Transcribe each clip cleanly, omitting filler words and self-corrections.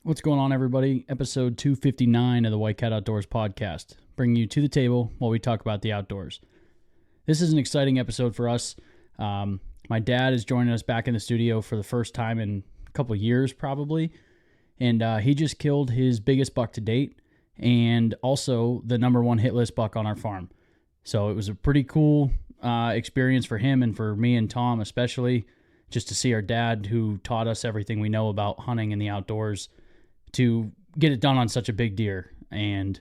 What's going on, everybody? Episode 259 of the White Cat Outdoors podcast, bringing you to the table while we talk about the outdoors. This is an exciting episode for us. My dad is joining us back in the studio for the first time in a couple years, probably, and he just killed his biggest buck to date and also the number one hit list buck on our farm. So it was a pretty cool experience for him and for me and Tom especially, just to see our dad, who taught us everything we know about hunting in the outdoors, to get it done on such a big deer. And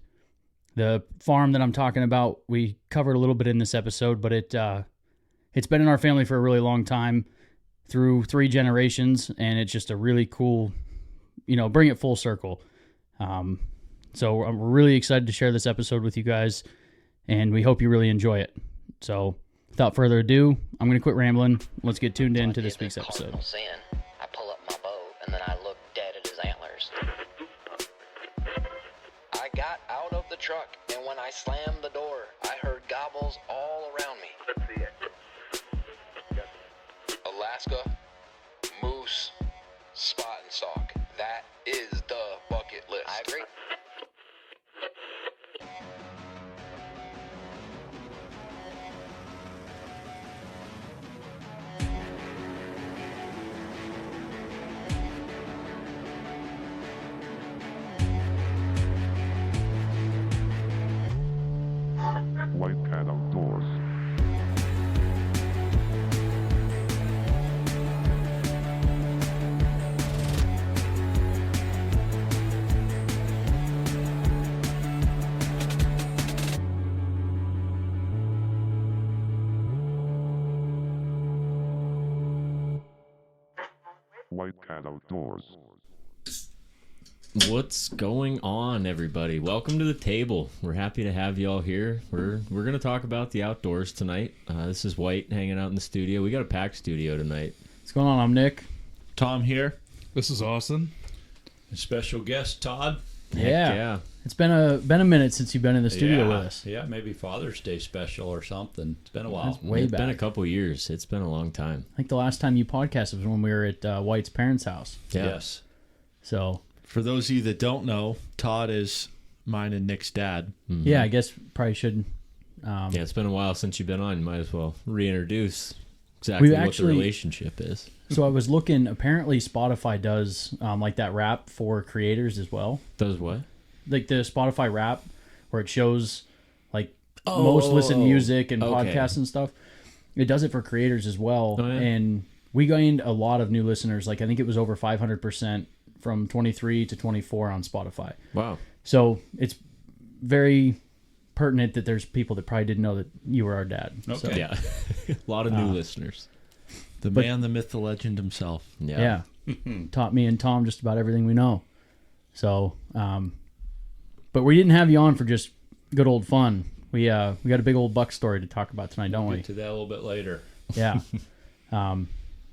the farm that I'm talking about, we covered a little bit in this episode, but it's been in our family for a really long time, through 3 generations, and it's just a really cool, bring it full circle. So we're really excited to share this episode with you guys, and we hope you really enjoy it. So without further ado, I'm going to quit rambling. Let's get tuned in to this week's episode. I pull up my bow, and then I look dead at his antlers. I got out of the truck, and when I slammed the door, I heard gobbles all around me. Let's see it. Alaska, moose, spot and stalk. That is the bucket list. I agree. White Cat Outdoors. White Cat Outdoors. What's going on, everybody? Welcome to the table. We're happy to have you all here. We're going to talk about the outdoors tonight. This is White hanging out in the studio. We got a packed studio tonight. What's going on? I'm Nick. Tom here. This is Austin. A special guest, Todd. Yeah. It's been a minute since you've been in the studio with us. Yeah, maybe Father's Day special or something. It's been a while. That's way It's back. been a couple years. It's been a long time. I think the last time you podcasted was when we were at White's parents' house. Yeah. Yes. So For those of you that don't know, Todd is mine and Nick's dad. Mhm. yeah, I guess probably should. Yeah, it's been a while since you've been on. Might as well reintroduce exactly We've what actually- the relationship is. So I was looking. Apparently, Spotify does like that rap for creators as well. Does what? Like the Spotify rap, where it shows like most listened music and okay. podcasts and stuff. It does it for creators as well. Oh, yeah? And we gained a lot of new listeners. Like I think it was over 500% from 23 to 24 on Spotify. Wow. So it's very pertinent that there's people that probably didn't know that you were our dad. Okay. So, Yeah. A lot of new listeners. The man, the myth, the legend himself. yeah. Taught me and Tom just about everything we know. So, but we didn't have you on for just good old fun. We got a big old buck story to talk about tonight, don't We'll we? get to that a little bit later. Yeah.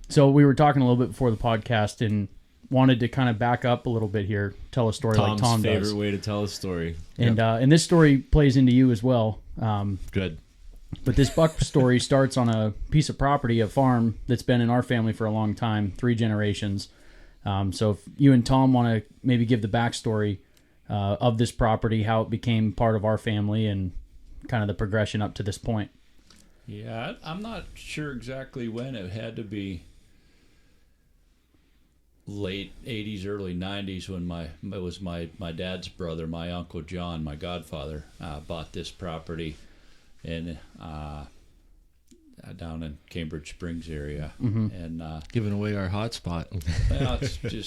So we were talking a little bit before the podcast and wanted to kind of back up a little bit here, tell a story Tom's like Tom favorite does. way to tell a story. And this story plays into you as well. Good. But this buck story starts on a piece of property, a farm that's been in our family for a long time, 3 generations. So if you and Tom want to maybe give the backstory of this property, how it became part of our family, and kind of the progression up to this point. Yeah, I'm not sure exactly when. It had to be late 80s, early 90s when it was my dad's brother, my Uncle John, my godfather, bought this property in down in Cambridge Springs area. And Giving away our hot spot. well,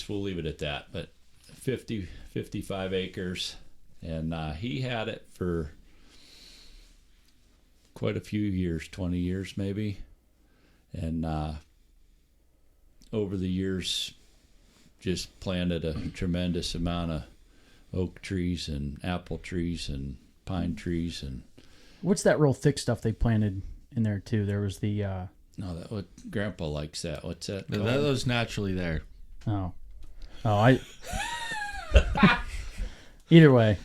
we'll leave it at that. But 55 acres, and he had it for quite a few years, 20 years maybe. And over the years, just planted a tremendous amount of oak trees and apple trees and pine trees. And What's that real thick stuff they planted in there too? There was the no, that what Grandpa likes that. What's that That called? was naturally there. I either way,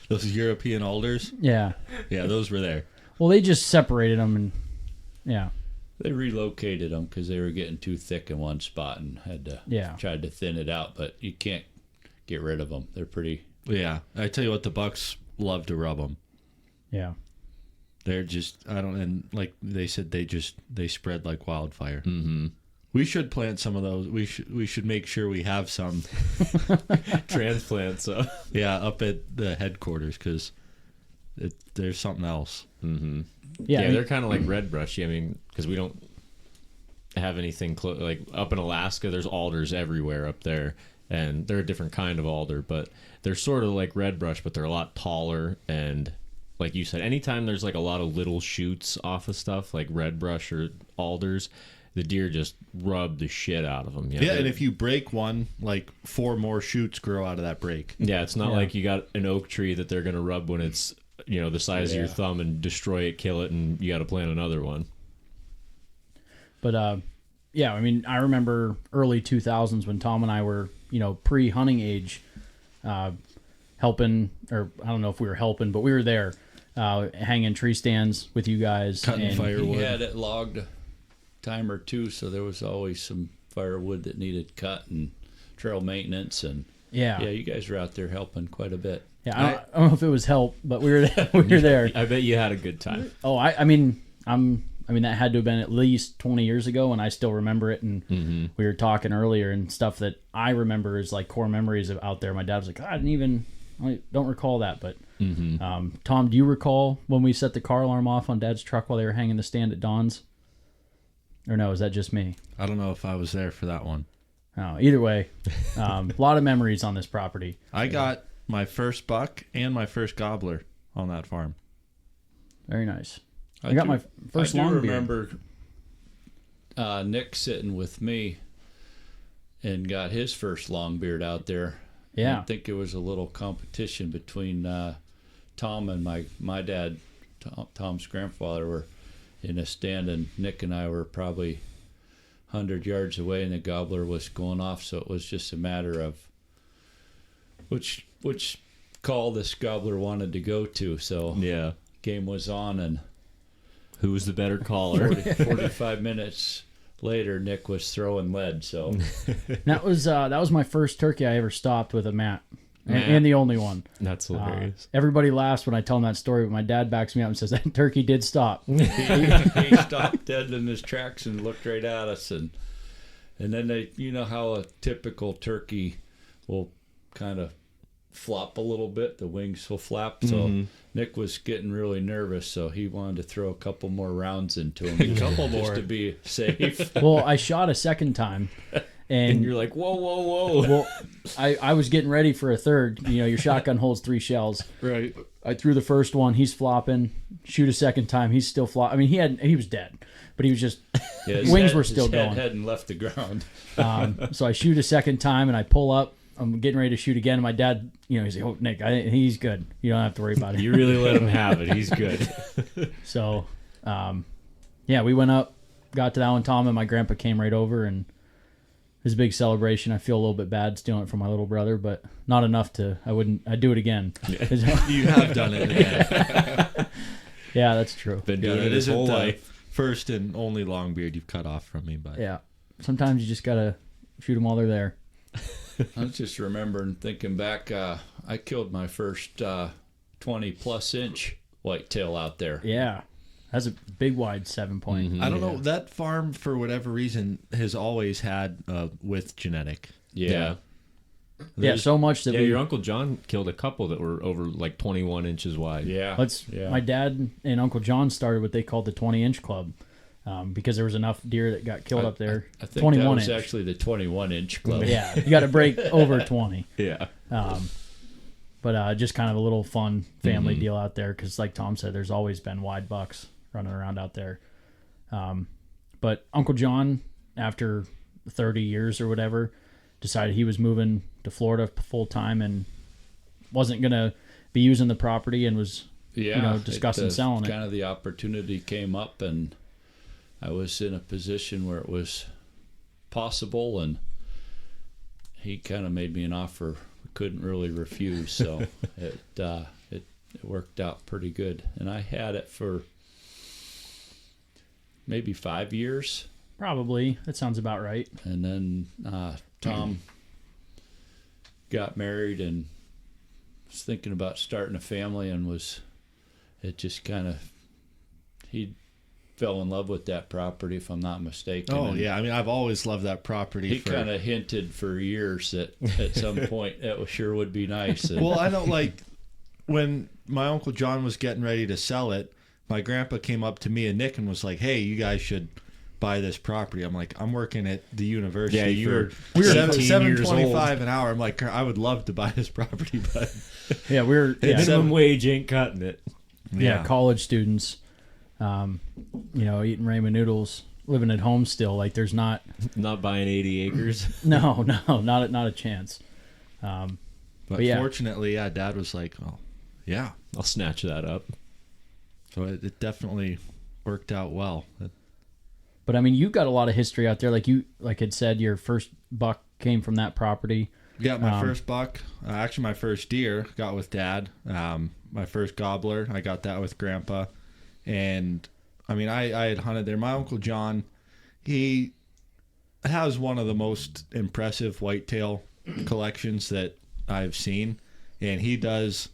Those European alders. yeah. Yeah, those were there. Well, they just separated them, and yeah, They relocated them because they were getting too thick in one spot and had to Yeah. tried to thin it out. But you can't get rid of them. They're pretty. Yeah, I tell you what, the bucks love to rub them. Yeah. They're just, I don't, and like they said, they spread like wildfire. Mm-hmm. We should plant some of those. We should make sure we have some. Transplants. So. Yeah, up at the headquarters, because there's something else. Mm-hmm. Yeah, I mean, they're kind of like red brushy. I mean, because we don't have anything like up in Alaska. There's alders everywhere up there, and they're a different kind of alder, but they're sort of like red brush, but they're a lot taller. And like you said, anytime there's like a lot of little shoots off of stuff like red brush or alders, the deer just rub the shit out of them. Yeah, and if you break one, like 4 more shoots grow out of that break. Yeah, it's not like you got an oak tree that they're gonna rub when it's the size of your thumb and destroy it, kill it, and you got to plant another one. But yeah, I mean, I remember early 2000s when Tom and I were, pre-hunting age, helping, or I don't know if we were helping, but we were there, hanging tree stands with you guys. Cutting firewood. He had it logged a time or two, so there was always some firewood that needed cut and trail maintenance. And yeah, you guys were out there helping quite a bit. Yeah, I don't know if it was help, but we were there. I bet you had a good time. Oh, I mean, that had to have been at least 20 years ago, and I still remember it. And we were talking earlier, and stuff that I remember is like core memories of out there. My dad was like, I don't recall that. But Tom, do you recall when we set the car alarm off on Dad's truck while they were hanging the stand at Dawn's? Or no, is that just me? I don't know if I was there for that one. Oh, either way, a lot of memories on this property. I got my first buck and my first gobbler on that farm. Very nice. I got my first long beard. I remember Nick sitting with me and got his first long beard out there. Yeah. I think it was a little competition between Tom and my dad. Tom's grandfather were in a stand, and Nick and I were probably 100 yards away, and the gobbler was going off. So it was just a matter of which call this gobbler wanted to go to. So yeah, game was on, and who was the better caller? 45 minutes later, Nick was throwing lead. So that was my first turkey I ever stopped with a mat. And the only one. That's hilarious. Everybody laughs when I tell them that story, but my dad backs me up and says that turkey did stop. he stopped dead in his tracks and looked right at us, and then they, how a typical turkey will kind of flop a little bit, the wings will flap. So Nick was getting really nervous, so he wanted to throw a couple more rounds into him, just to be safe. Well, I shot a second time. And you're like, whoa. Well, I was getting ready for a third. Your shotgun holds 3 shells. Right. I threw the first one. He's flopping. Shoot a second time. He's still flopping. I mean, he was dead, but he was just wings were still going. His head hadn't left the ground. So I shoot a second time, and I pull up. I'm getting ready to shoot again. And my dad, he's like, "Oh, Nick, he's good. You don't have to worry about it." You really let him have it. He's good. So, we went up, got to that one. Tom and my grandpa came right over, and it was a big celebration. I feel a little bit bad stealing it from my little brother, but not enough I'd do it again. You have done it again. Yeah, that's true. Been doing it his whole life. First and only long beard you've cut off from me, but yeah. Sometimes you just gotta shoot them while they're there. I was just remembering, thinking back, I killed my first 20-plus inch whitetail out there. Yeah. That's a big wide 7-point. I don't know. That farm, for whatever reason, has always had with genetic. Yeah. Yeah, so much that your Uncle John killed a couple that were over like 21 inches wide. Yeah. My dad and Uncle John started what they called the 20-inch club because there was enough deer that got killed up there. I think 21 that was inch. actually the 21-inch club. Yeah, you got to break over 20. Yeah. But just kind of a little fun family deal out there because, like Tom said, there's always been wide bucks running around out there. But Uncle John, after 30 years or whatever, decided he was moving to Florida full time and wasn't going to be using the property and was discussing selling it. Kind of the opportunity came up, and I was in a position where it was possible, and he kind of made me an offer we couldn't really refuse. So it worked out pretty good, and I had it for maybe 5 years. Probably. That sounds about right. And then Tom got married and was thinking about starting a family, and it just kind of, he fell in love with that property, if I'm not mistaken. Oh, and yeah. I mean, I've always loved that property. he kind of hinted for years that at some point that sure would be nice. And Well, I know, like, when my Uncle John was getting ready to sell it, my grandpa came up to me and Nick and was like, hey, you guys should buy this property. I'm like, I'm working at the university. Yeah, you were for 17 years old. $7.25 an hour. I'm like, I would love to buy this property, but Yeah, we're Minimum wage ain't cutting it. college students, eating ramen noodles, living at home still. Like there's not Not buying 80 acres. no, not a chance. But yeah. fortunately, yeah, Dad was like, oh, yeah. I'll snatch that up. So it definitely worked out well. But I mean, you've got a lot of history out there. Like it said, your first buck came from that property. Yeah, my first buck, actually my first deer, got with Dad. My first gobbler, I got that with Grandpa. And, I mean, I had hunted there. My Uncle John, he has one of the most impressive whitetail collections that I've seen. And he does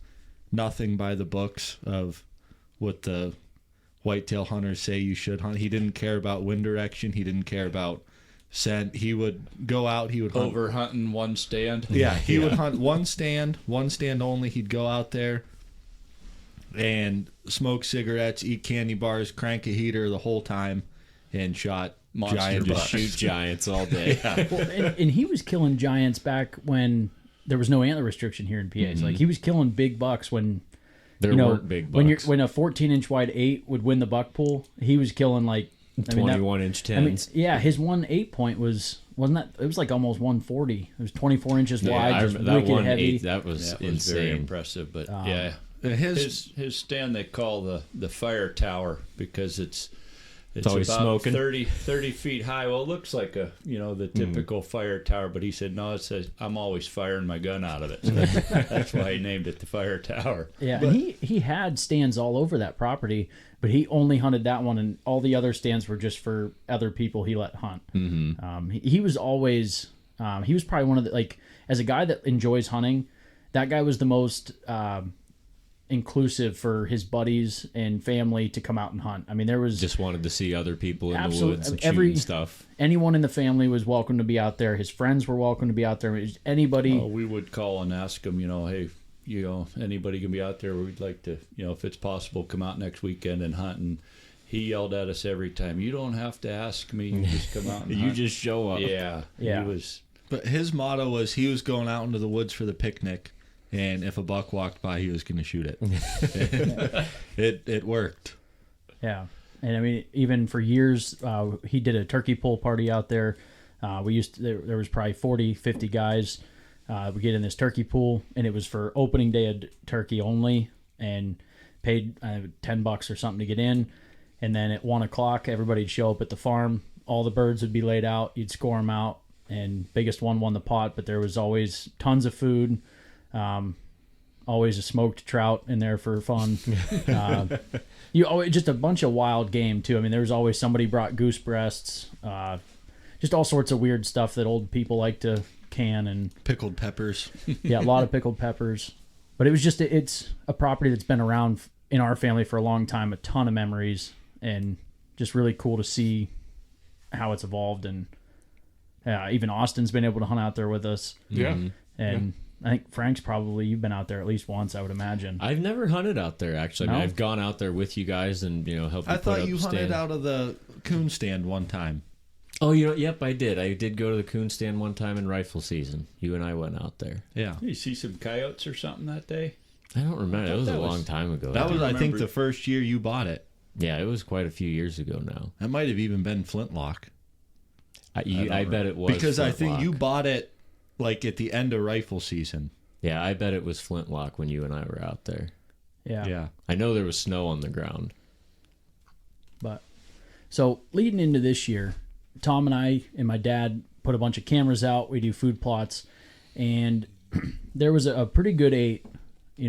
nothing by the books of what the whitetail hunters say you should hunt. He didn't care about wind direction. He didn't care about scent. He would go out. He would hunt. over hunting one stand. Yeah, he would hunt one stand only. He'd go out there and smoke cigarettes, eat candy bars, crank a heater the whole time, and shot Monster giant bucks. bucks. Shoot giants all day. Well, and he was killing giants back when there was no antler restriction here in PA. So like he was killing big bucks when There weren't big bucks. when a 14-inch wide 8 would win the buck pool, he was killing like 21-inch 10s. I mean, yeah, his 1 8-point wasn't that? It was like almost 140. It was 24 inches wide, just that wicked 1 heavy. 8, that was That was very insane. impressive. But And his stand they call the fire tower because it's always about smoking. 30 feet high. Well, it looks like the typical fire tower, but he said no. It says I'm always firing my gun out of it. So that's why he named it the fire tower. Yeah, and he had stands all over that property, but he only hunted that one, and all the other stands were just for other people he let hunt. Mm-hmm. He was always he was probably one of the, like, as a guy that enjoys hunting, that guy was the most inclusive for his buddies and family to come out and hunt. I mean, there was Just wanted to see other people in Absolutely. the woods and Every- shooting stuff. anyone in the family was welcome to be out there. His friends were welcome to be out there. Anybody. We would call and ask him, hey, anybody can be out there. We'd like to, if it's possible, come out next weekend and hunt. And he yelled at us every time, "You don't have to ask me. You just come out and You hunt." just show up. Yeah. He was. But his motto was he was going out into the woods for the picnic, and if a buck walked by, he was going to shoot it. It worked. Yeah. And I mean, even for years, he did a turkey pull party out there. There was probably 40, 50 guys. We get in this turkey pool, and it was for opening day of turkey only, and paid $10 or something to get in. And then at 1 o'clock, everybody'd show up at the farm. All the birds would be laid out. You'd score them out, and biggest one won the pot. But there was always tons of food. Always a smoked trout in there for fun. Just a bunch of wild game too. I mean, there was always somebody brought goose breasts, just all sorts of weird stuff that old people like to can, and Pickled peppers. yeah, a lot of pickled peppers. But it was just it's a property that's been around in our family for a long time. A ton of memories, and just really cool to see how it's evolved. And even Austin's been able to hunt out there with us. Yeah. And I think Frank's you've been out there at least once, I would imagine. I've never hunted out there, actually. I mean, No? I've gone out there with you guys and, helped you I put thought up you hunted stand. out of the coon stand one time. Oh, yep, I did. I did go to the coon stand one time in rifle season. You and I went out there. Yeah. Did you see some coyotes or something that day? I don't remember. It was a that was- long time ago. That was, I think, remember- the first year you bought it. Yeah, it was quite a few years ago now. That might have even been Flintlock. I bet it was. Because I think you Flintlock. bought it like at the end of rifle season. Yeah, I bet it was Flintlock when you and I were out there. Yeah. Yeah. I know there was snow on the ground. But so leading into this year, Tom and I and my dad put a bunch of cameras out. We do food plots, and there was a pretty good 8,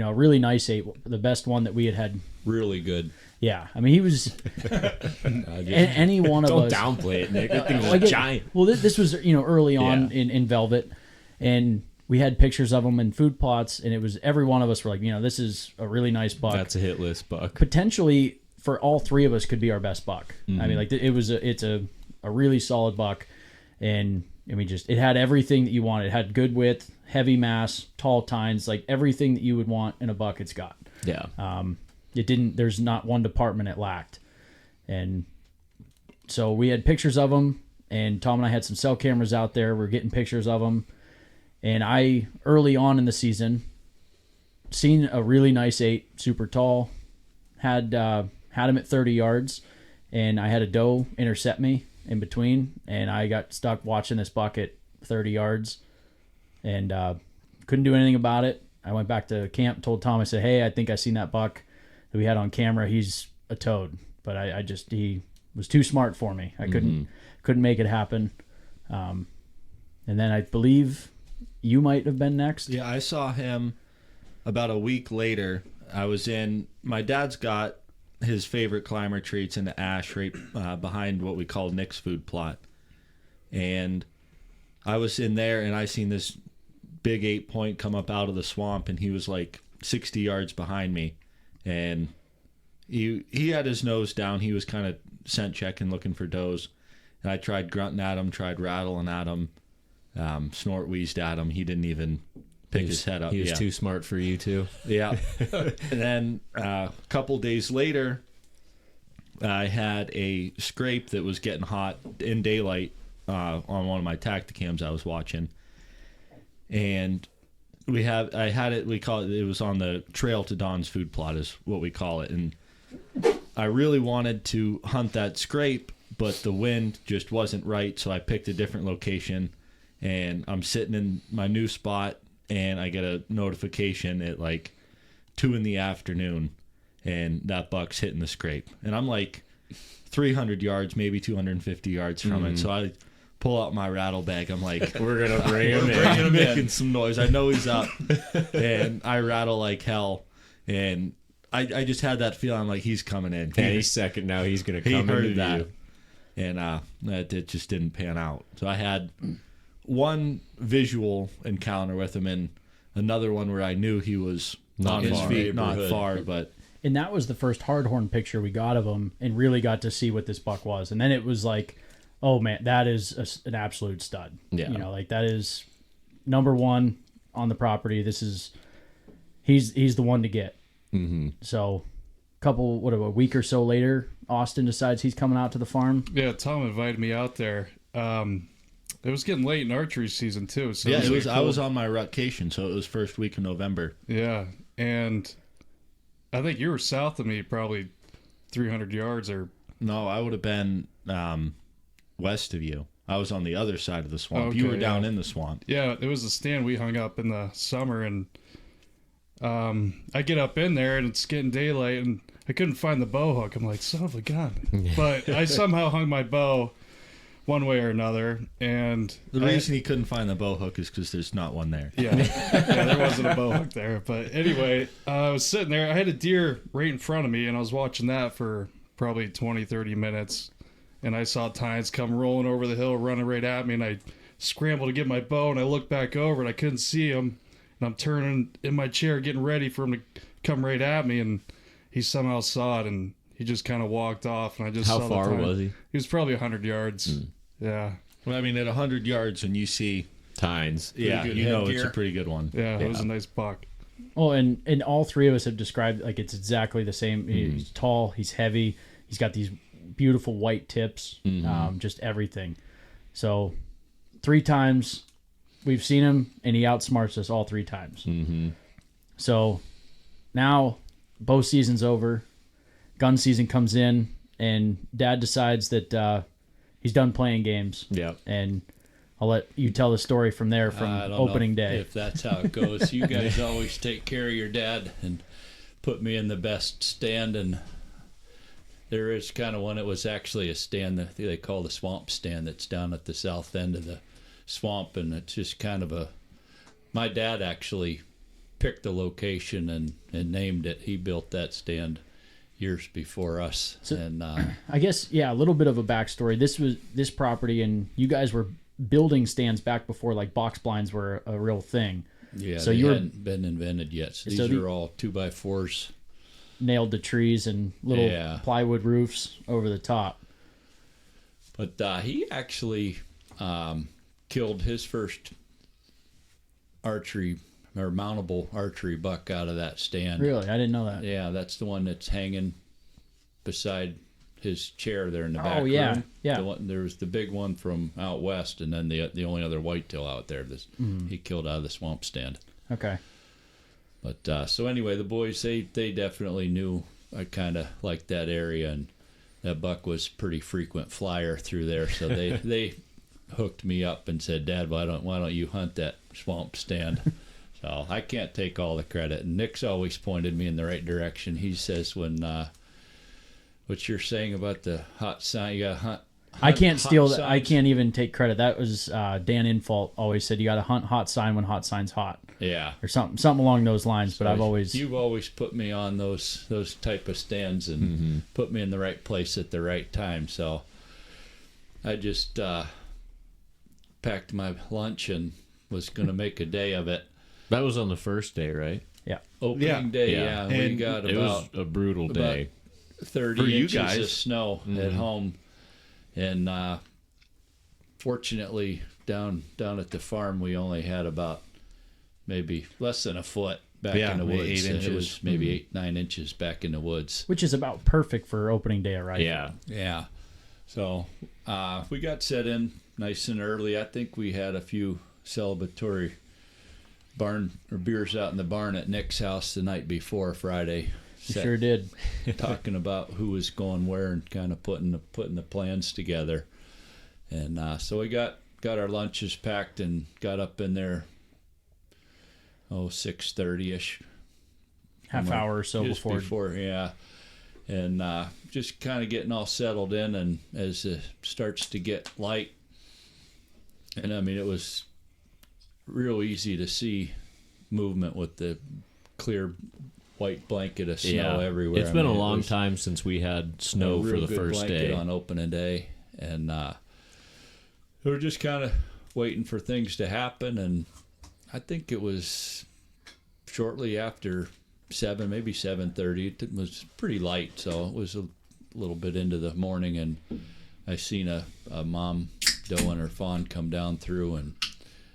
a really nice 8, the best one that we had. Really good. Yeah, I mean, he was any one of Don't us. downplay it, Nick. That thing was Like it- giant. Well, this was early on in Velvet, and we had pictures of them in food plots, and it was every one of us were like, this is a really nice buck. That's a hit list buck. Potentially for all three of us could be our best buck. Mm-hmm. I mean, like it's a really solid buck, and I mean, it had everything that you wanted. It had good width, heavy mass, tall tines, like everything that you would want in a buck. It's got. Yeah. There's not one department it lacked, and so we had pictures of them, and Tom and I had some cell cameras out there. We're getting pictures of them. And I, early on in the season, seen a really nice 8, super tall, had him at 30 yards, and I had a doe intercept me in between, and I got stuck watching this buck at 30 yards, and couldn't do anything about it. I went back to camp, told Tom, I said, hey, I think I seen that buck that we had on camera. He's a toad, but he was too smart for me. I couldn't make it happen. And then I believe you might have been next. Yeah, I saw him about a week later. My dad's got his favorite climber treats in the ash right behind what we call Nick's food plot. And I was in there, and I seen this big 8-point come up out of the swamp, and he was like 60 yards behind me. And he had his nose down. He was kind of scent checking, looking for does. And I tried grunting at him, tried rattling at him. Snort wheezed at him. He didn't even pick his head up. He was too smart for you too. Yeah. And then a couple days later, I had a scrape that was getting hot in daylight on one of my tacticams I was watching, and we call it was on the trail to Don's food plot is what we call it, and I really wanted to hunt that scrape, but the wind just wasn't right, so I picked a different location. And I'm sitting in my new spot, and I get a notification at like 2 p.m, and that buck's hitting the scrape. And I'm like 300 yards, maybe 250 yards from it. So I pull out my rattle bag. I'm like, we're going to bring him in. I'm making some noise. I know he's up. And I rattle like hell. And I just had that feeling. I'm like, he's coming in. Any second now, he's going to come into view. And it just didn't pan out. So I had one visual encounter with him, and another one where I knew he was on his feet, not far, but. And that was the first hardhorn picture we got of him, and really got to see what this buck was. And then it was like, oh man, that is an absolute stud. Yeah, like that is number one on the property. He's the one to get. Mm-hmm. So, a week or so later, Austin decides he's coming out to the farm. Yeah, Tom invited me out there. It was getting late in archery season too. So yeah, it was. I was on my rutcation, so it was first week of November. Yeah, and I think you were south of me, probably 300 yards or. No, I would have been west of you. I was on the other side of the swamp. Okay, you were down in the swamp. Yeah, it was a stand we hung up in the summer, and I get up in there, and it's getting daylight, and I couldn't find the bow hook. I'm like, son of a gun. But I somehow hung my bow one way or another, and the reason he couldn't find the bow hook is because there's not one there. Yeah, there wasn't a bow hook there. But anyway, I was sitting there. I had a deer right in front of me, and I was watching that for probably 20, 30 minutes, and I saw tines come rolling over the hill, running right at me, and I scrambled to get my bow, and I looked back over, and I couldn't see him, and I'm turning in my chair, getting ready for him to come right at me, and he somehow saw it, and he just kind of walked off, and I just How saw far the tine. was he? He was probably 100 yards. Yeah. Well, I mean, at 100 yards, when you see tines, yeah, good you know headgear. it's a pretty good one. Yeah, it was a nice buck. Oh, and all three of us have described like it's exactly the same. He's tall, he's heavy, he's got these beautiful white tips, just everything. So 3 times we've seen him, and he outsmarts us all 3 times. Mm-hmm. So now bow season's over, gun season comes in, and Dad decides that he's done playing games. Yeah, and I'll let you tell the story from there, from opening day. If that's how it goes, you guys always take care of your dad and put me in the best stand. And there is kind of one. It was actually a stand that they call the swamp stand that's down at the south end of the swamp, and it's just kind of my dad actually picked the location and named it. He built that stand years before us. So, and I guess, yeah, a little bit of a backstory. This property, and you guys were building stands back before like box blinds were a real thing. Yeah, So they you were hadn't been invented yet. So these are all 2x4s. nailed to trees and little Yeah. plywood roofs over the top. But he actually killed his first archery or mountable archery buck out of that stand. Really? I didn't know that. Yeah, that's the one that's hanging beside his chair there in the back Oh, yeah, room. yeah. The one, there was the big one from out west, and then the only other whitetail out there. He killed out of the swamp stand. Okay. But so anyway, the boys they definitely knew I kind of liked that area, and that buck was pretty frequent flyer through there. So they hooked me up and said, "Dad, why don't you hunt that swamp stand?" So I can't take all the credit. And Nick's always pointed me in the right direction. He says when what you're saying about the hot sign, you got to hunt. I can't hot steal that. I signs. can't even take credit. That was Dan Infault always said you got to hunt hot sign when hot sign's hot, Yeah. or something along those lines. But I've always You've always put me on those type of stands and put me in the right place at the right time. So I just packed my lunch and was going to make a day of it. That was on the first day, right? Opening day, Yeah. we And got It about was a brutal day. 30 For you inches of guys. snow at home, and fortunately down at the farm we only had about maybe less than a foot back Yeah, in the maybe woods. 8 And it was inches. maybe 8-9 inches back in the woods. which is about perfect for opening day of rifle. Yeah. Yeah. So we got set in nice and early. I think we had a few celebratory barn or beers out in the barn at Nick's house the night before Friday. You sure did. Talking about who was going where and kind of putting the plans together. And so we got our lunches packed and got up in there 6:30ish. Half hour or so Just before. yeah. And just kind of getting all settled in, and as it starts to get light, and I mean it was real easy to see movement with the clear white blanket of snow everywhere. It's I been mean, a it long was time since we had snow a for real the good first blanket day. on opening day, and we were just kind of waiting for things to happen. And I think it was shortly after 7, maybe 7:30. It was pretty light, so it was a little bit into the morning, and I seen a mom doe and her fawn come down through, and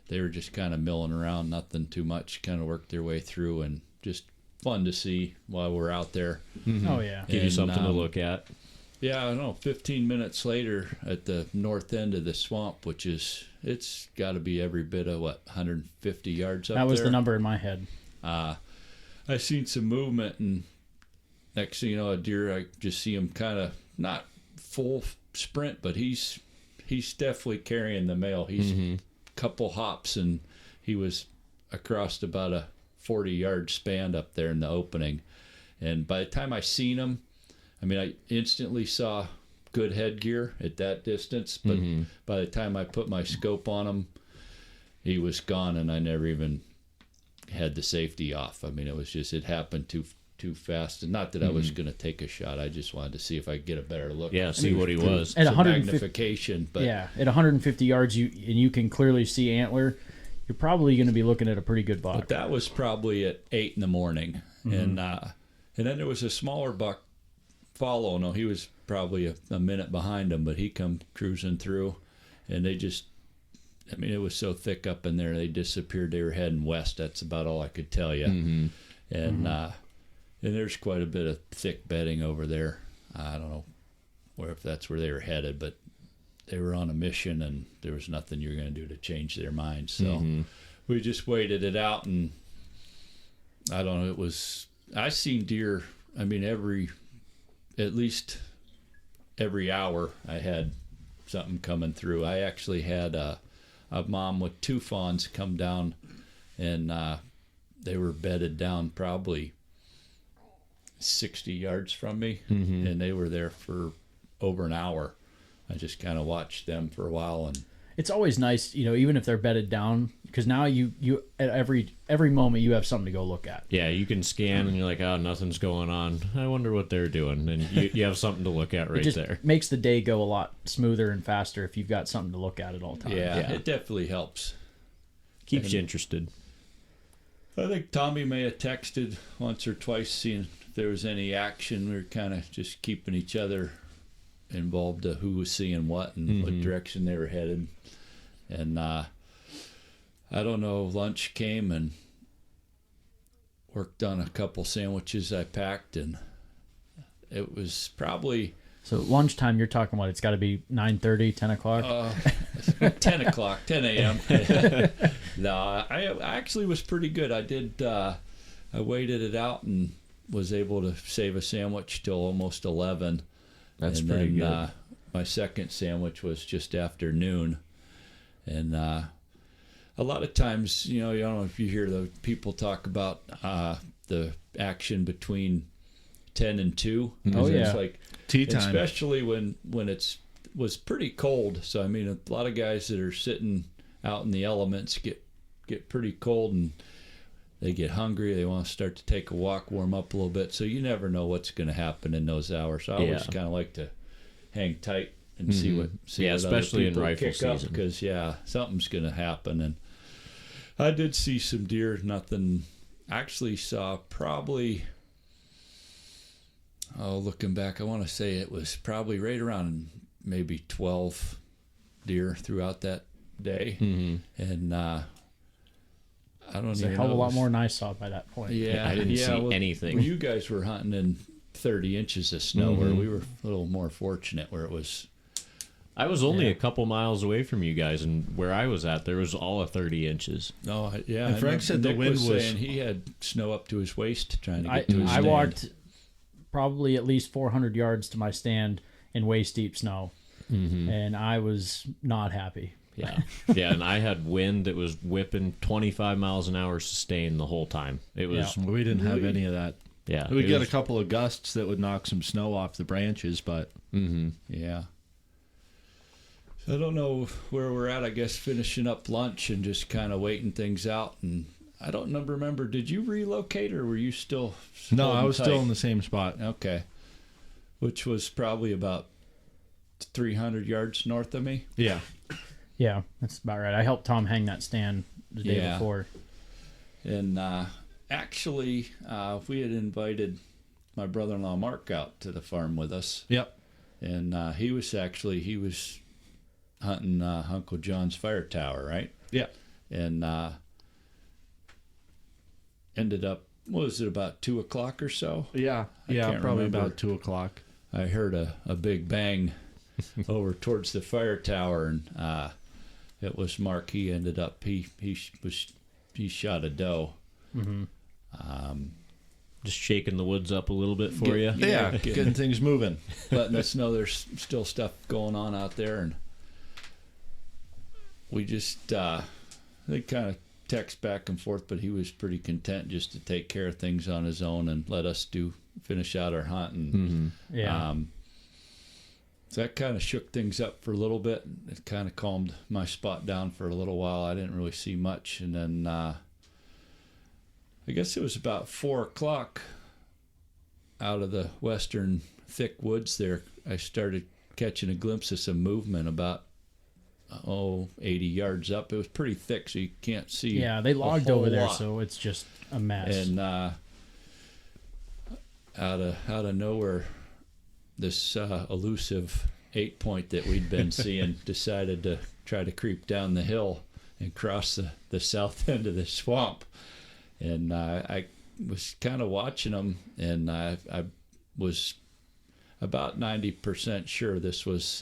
they were just kind of milling around, nothing too much, kind of worked their way through, and just fun to see while we're out there. Oh yeah. Give you And, something to look at. Yeah, I don't know. 15 minutes later, at the north end of the swamp, which is it's got to be every bit of 150 yards up That was there. the number in my head. I seen some movement, and next thing you know, a deer. I just see him kind of not full sprint, but he's definitely carrying the male. He's a couple hops, and he was across about a 40-yard span up there in the opening. And by the time I seen him, I mean, I instantly saw good headgear at that distance, but by the time I put my scope on him, he was gone, and I never even had the safety off. I mean, it happened too fast. And not that I was going to take a shot. I just wanted to see if I could get a better look. Yeah, see what he was. At Some 150 magnification, but yeah, at 150 yards, you can clearly see antler. You're probably going to be looking at a pretty good buck. But that was probably at 8 in the morning, and then there was a smaller buck following. No, he was probably a minute behind him, but he come cruising through, and they just, I mean, it was so thick up in there. They disappeared. They were heading west. That's about all I could tell you. And there's quite a bit of thick bedding over there. I don't know if that's where they were headed, but they were on a mission, and there was nothing you were going to do to change their minds. So we just waited it out, and I don't know. I seen deer. I mean, at least every hour I had something coming through. I actually had a mom with 2 fawns come down, and they were bedded down probably 60 yards from me, and they were there for over an hour. I just kind of watched them for a while, and it's always nice, even if they're bedded down, because now you at every moment you have something to go look at. Yeah, you can scan and you're like, oh, nothing's going on. I wonder what they're doing, and you have something to look at It right just there. makes the day go a lot smoother and faster if you've got something to look at all times. Yeah, Yeah. it definitely helps. Keeps you interested. I think Tommy may have texted once or twice, seeing if there was any action. We were kind of just keeping each other involved to who was seeing what and what direction they were headed. And I don't know, lunch came and worked on a couple sandwiches I packed, and it was probably So lunchtime, you're talking what? It's got to be 9:30, 10 o'clock? 10 o'clock, 10 a.m. No, I actually was pretty good. I waited it out and was able to save a sandwich till almost 11. That's And pretty then, good. My second sandwich was just after noon. And a lot of times, I don't know if you hear the people talk about the action between 10 and 2. Oh, It's yeah. like Tea time. especially when was pretty cold. So I mean, a lot of guys that are sitting out in the elements get pretty cold, and they get hungry. They want to start to take a walk, warm up a little bit. So you never know what's going to happen in those hours. So I always kind of like to hang tight and see what Yeah, what other especially in people rifle kick up, season. because something's going to happen. And I did see some deer. Nothing. Actually saw probably. Oh, looking back, I want to say it was probably right around maybe 12 deer throughout that day. And I don't It's a even hell of know. a lot more than I saw by that point. Yeah, I didn't see well, anything. You guys were hunting in 30 inches of snow, where we were a little more fortunate, where it was. I was only a couple miles away from you guys, and where I was at, there was all of 30 inches. Oh, yeah. And Frank said the Nick wind was- saying he had snow up to his waist trying to get I to his stand. walked probably at least 400 yards to my stand in waist deep snow, and I was not happy. Yeah. Yeah, and I had wind that was whipping 25 miles an hour sustained the whole time. It was, We didn't have any of that. yeah. We it get was- a couple of gusts that would knock some snow off the branches, but Yeah. So I don't know where we're at. I guess finishing up lunch and just kind of waiting things out. And I don't remember. Did you relocate, or were you still? no, I holding was tight? still in the same spot. Okay. Which was probably about 300 yards north of me. Yeah. Yeah, that's about right. I helped Tom hang that stand the day Yeah. before. And actually, we had invited my brother-in-law Mark out to the farm with us. Yep. And he was hunting Uncle John's fire tower, right? Yeah. And ended up, what was it, about 2 o'clock or so? Yeah. I Yeah. can't Probably remember. about 2:00. I heard a big bang over towards the fire tower, and it was Mark. He ended up he shot a doe. just shaking the woods up a little bit for you. Yeah. Getting things moving. Letting us know there's still stuff going on out there, and we just they kind of text back and forth, but he was pretty content just to take care of things on his own and let us finish out our hunt. And Yeah. so that kind of shook things up for a little bit. It kind of calmed my spot down for a little while. I didn't really see much, and then I guess it was about 4 o'clock out of the western thick woods there. I started catching a glimpse of some movement about 80 yards up. It was pretty thick, so you can't see. Yeah, they a logged whole over there, lot. so it's just a mess. And out of nowhere, this elusive 8-point that we'd been seeing decided to try to creep down the hill and cross the south end of the swamp. And I was kind of watching them, and I was about 90% sure this was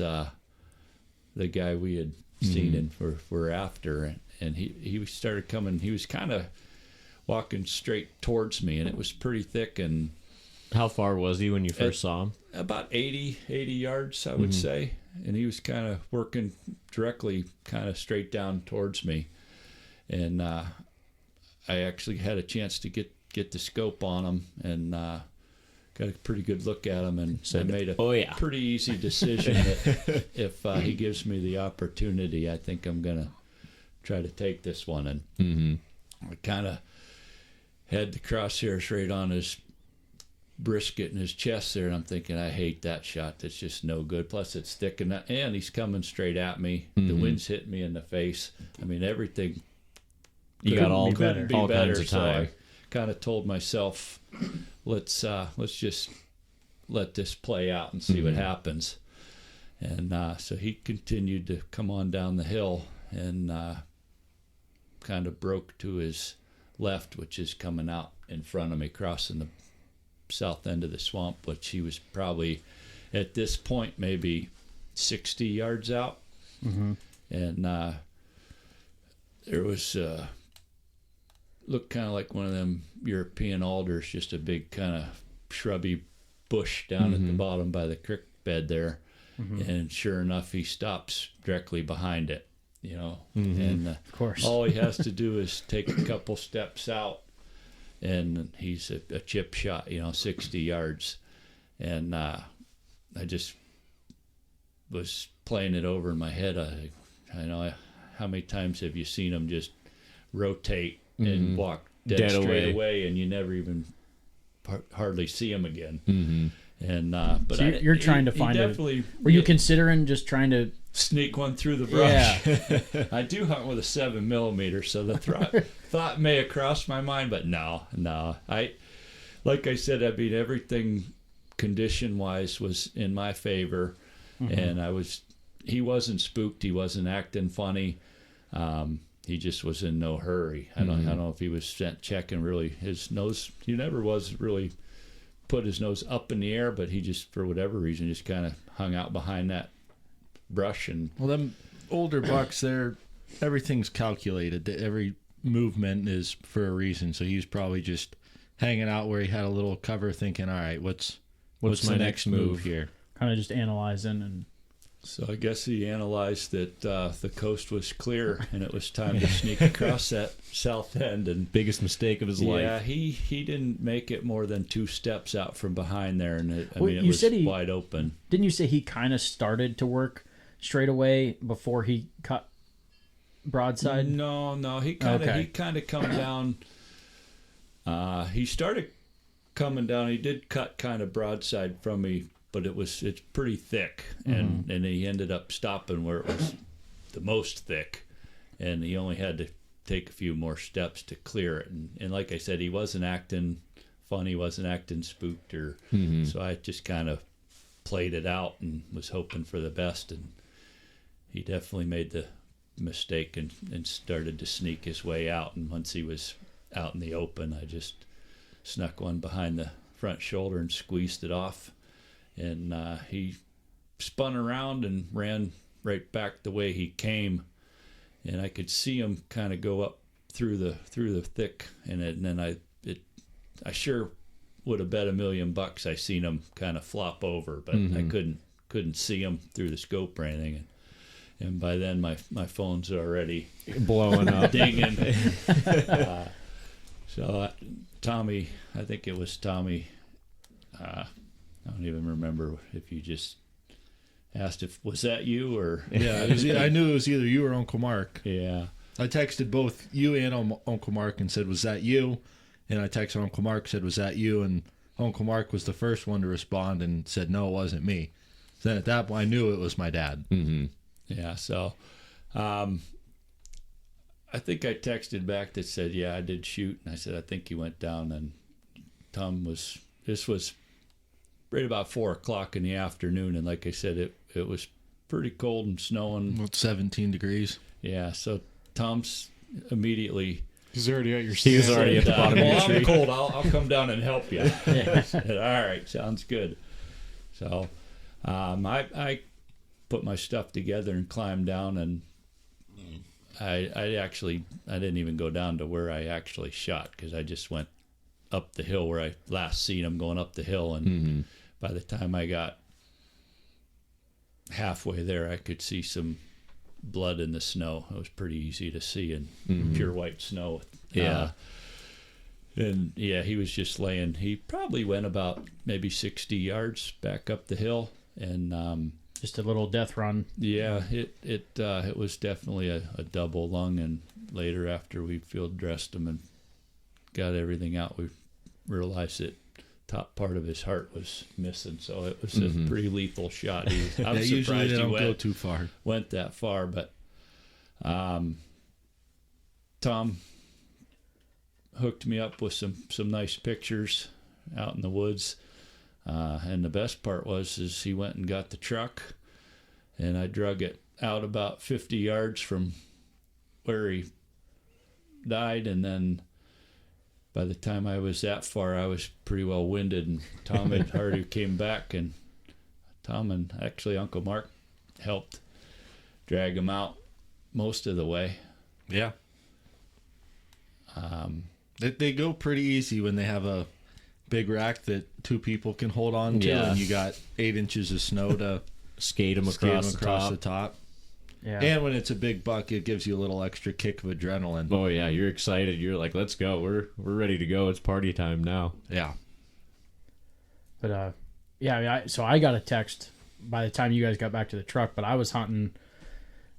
the guy we had seen and were after. And he started coming. He was kind of walking straight towards me, and it was pretty thick. And How far was he when you first saw him? about 80 yards, I would say. And he was kind of working directly kind of straight down towards me. And I actually had a chance to get the scope on him, and got a pretty good look at him, and I made a "Oh, yeah." pretty easy decision that if he gives me the opportunity, I think I'm gonna try to take this one. And I kind of had the crosshairs right on his brisket in his chest there, and I'm thinking, I hate that shot. That's just no good. Plus, it's thick, and he's coming straight at me. The wind's hitting me in the face. I mean, everything. You got all couldn't be all better. kinds of So time. I kind of told myself, let's just let this play out and see what happens. And so he continued to come on down the hill and kind of broke to his left, which is coming out in front of me, crossing the south end of the swamp, which he was probably at this point maybe 60 yards out. And there was looked kind of like one of them European alders, just a big kind of shrubby bush down at the bottom by the creek bed there. And sure enough, he stops directly behind it, you know. And Of course. all he has to do is take a couple steps out, and he's a chip shot, 60 yards. And I just was playing it over in my head. I know, how many times have you seen him just rotate and walk dead straight away, and you never even hardly see him again. And but So you're trying to find definitely. Were you considering just trying to? Sneak one through the brush? I do hunt with a 7mm, so the thought may have crossed my mind, but no. Like I said, I mean, everything condition wise was in my favor, and he wasn't spooked, he wasn't acting funny, he just was in no hurry. I don't know if he was checking really his nose. He never was really put his nose up in the air, but he just, for whatever reason, just kind of hung out behind that brush. And Well, them older bucks, everything's calculated. Every movement is for a reason. So he's probably just hanging out where he had a little cover, thinking, "All right, what's my the next next move move?" here?" Kind of just analyzing and so I guess he analyzed that the coast was clear and it was time to sneak across that south end. And Biggest mistake of his yeah, life. he didn't make it more than 2 steps out from behind there, and it Well, you was said wide open. didn't you say he kind of started to work straight away before he cut broadside? No, he kind of come down. He started coming down. He did cut kind of broadside from me, but it's pretty thick, and he ended up stopping where it was the most thick, and he only had to take a few more steps to clear it. And like I said, he wasn't acting funny, wasn't acting spooked, or so I just kind of played it out and was hoping for the best. And he definitely made the mistake and started to sneak his way out. And once he was out in the open, I just snuck one behind the front shoulder and squeezed it off. And he spun around and ran right back the way he came, and I could see him kind of go up through the thick, and then I sure would have bet $1 million I seen him kind of flop over, but I couldn't see him through the scope or anything. And by then my phone's already Blowing up. dinging. So Tommy, I think it was Tommy. I don't even remember if you just asked if was that you or Yeah, I knew it was either you or Uncle Mark. yeah. I texted both you and Uncle Mark and said, "Was that you?" And I texted Uncle Mark, said, "Was that you?" And Uncle Mark was the first one to respond and said, "No, it wasn't me." Then at that point, I knew it was my dad. Yeah, so I think I texted back that said, "Yeah, I did shoot." And I said, "I think he went down." And this was right about 4:00 in the afternoon, and like I said, it was pretty cold and snowing. About 17 degrees. Yeah, so Tom's immediately He's already at your He was already at the bottom of well, your I'm tree. cold. I'll come down and help you. I said, all right, sounds good. So I put my stuff together and climbed down, and I didn't even go down to where I actually shot, because I just went up the hill where I last seen him going up the hill, and by the time I got halfway there, I could see some blood in the snow. It was pretty easy to see in pure white snow. Yeah. And yeah, he was just laying. He probably went about maybe 60 yards back up the hill, and Just a little death run. yeah, it was definitely a double lung. And later, after we field dressed him and got everything out, we realized that top part of his heart was missing. So it was a pretty lethal shot. I'm Usually surprised they he don't go too far. went that far, but Tom hooked me up with some nice pictures out in the woods, and the best part was he went and got the truck, and I drug it out about 50 yards from where he died, and then by the time I was that far, I was pretty well winded, and Tom had already came back, and Tom and actually Uncle Mark helped drag him out most of the way. Yeah. They go pretty easy when they have a big rack that two people can hold on to, Yeah. and you got 8 inches of snow to Skate him skate 'em across, across the the top. top. Yeah. And when it's a big buck, it gives you a little extra kick of adrenaline. Oh yeah, you're excited. You're like, let's go. We're ready to go. It's party time now. Yeah. But yeah, I mean, so I got a text by the time you guys got back to the truck, but I was hunting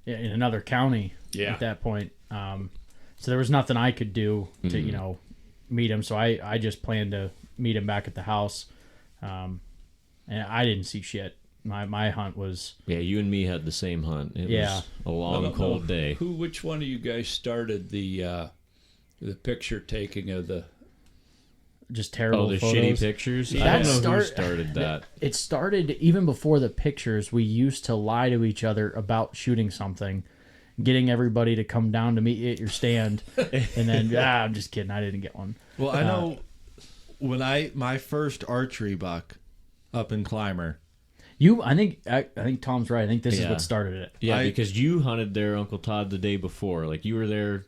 in another county Yeah. at that point. So there was nothing I could do to, meet him. So I just planned to meet him back at the house. And I didn't see shit. My hunt was, Yeah, you and me had the same hunt. It Yeah. was a I long, don't cold know day. Which one of you guys started the picture taking of the? just terrible Oh, the photos. shitty pictures? Yeah. I don't know That who start- started that. It started even before the pictures. We used to lie to each other about shooting something, getting everybody to come down to meet you at your stand, and then I'm just kidding. I didn't get one. Well, I know when my first archery buck up in Clymer. I think Tom's right. I think this is Yeah. what started it. Yeah, because you hunted there, Uncle Todd, the day before. Like, you were there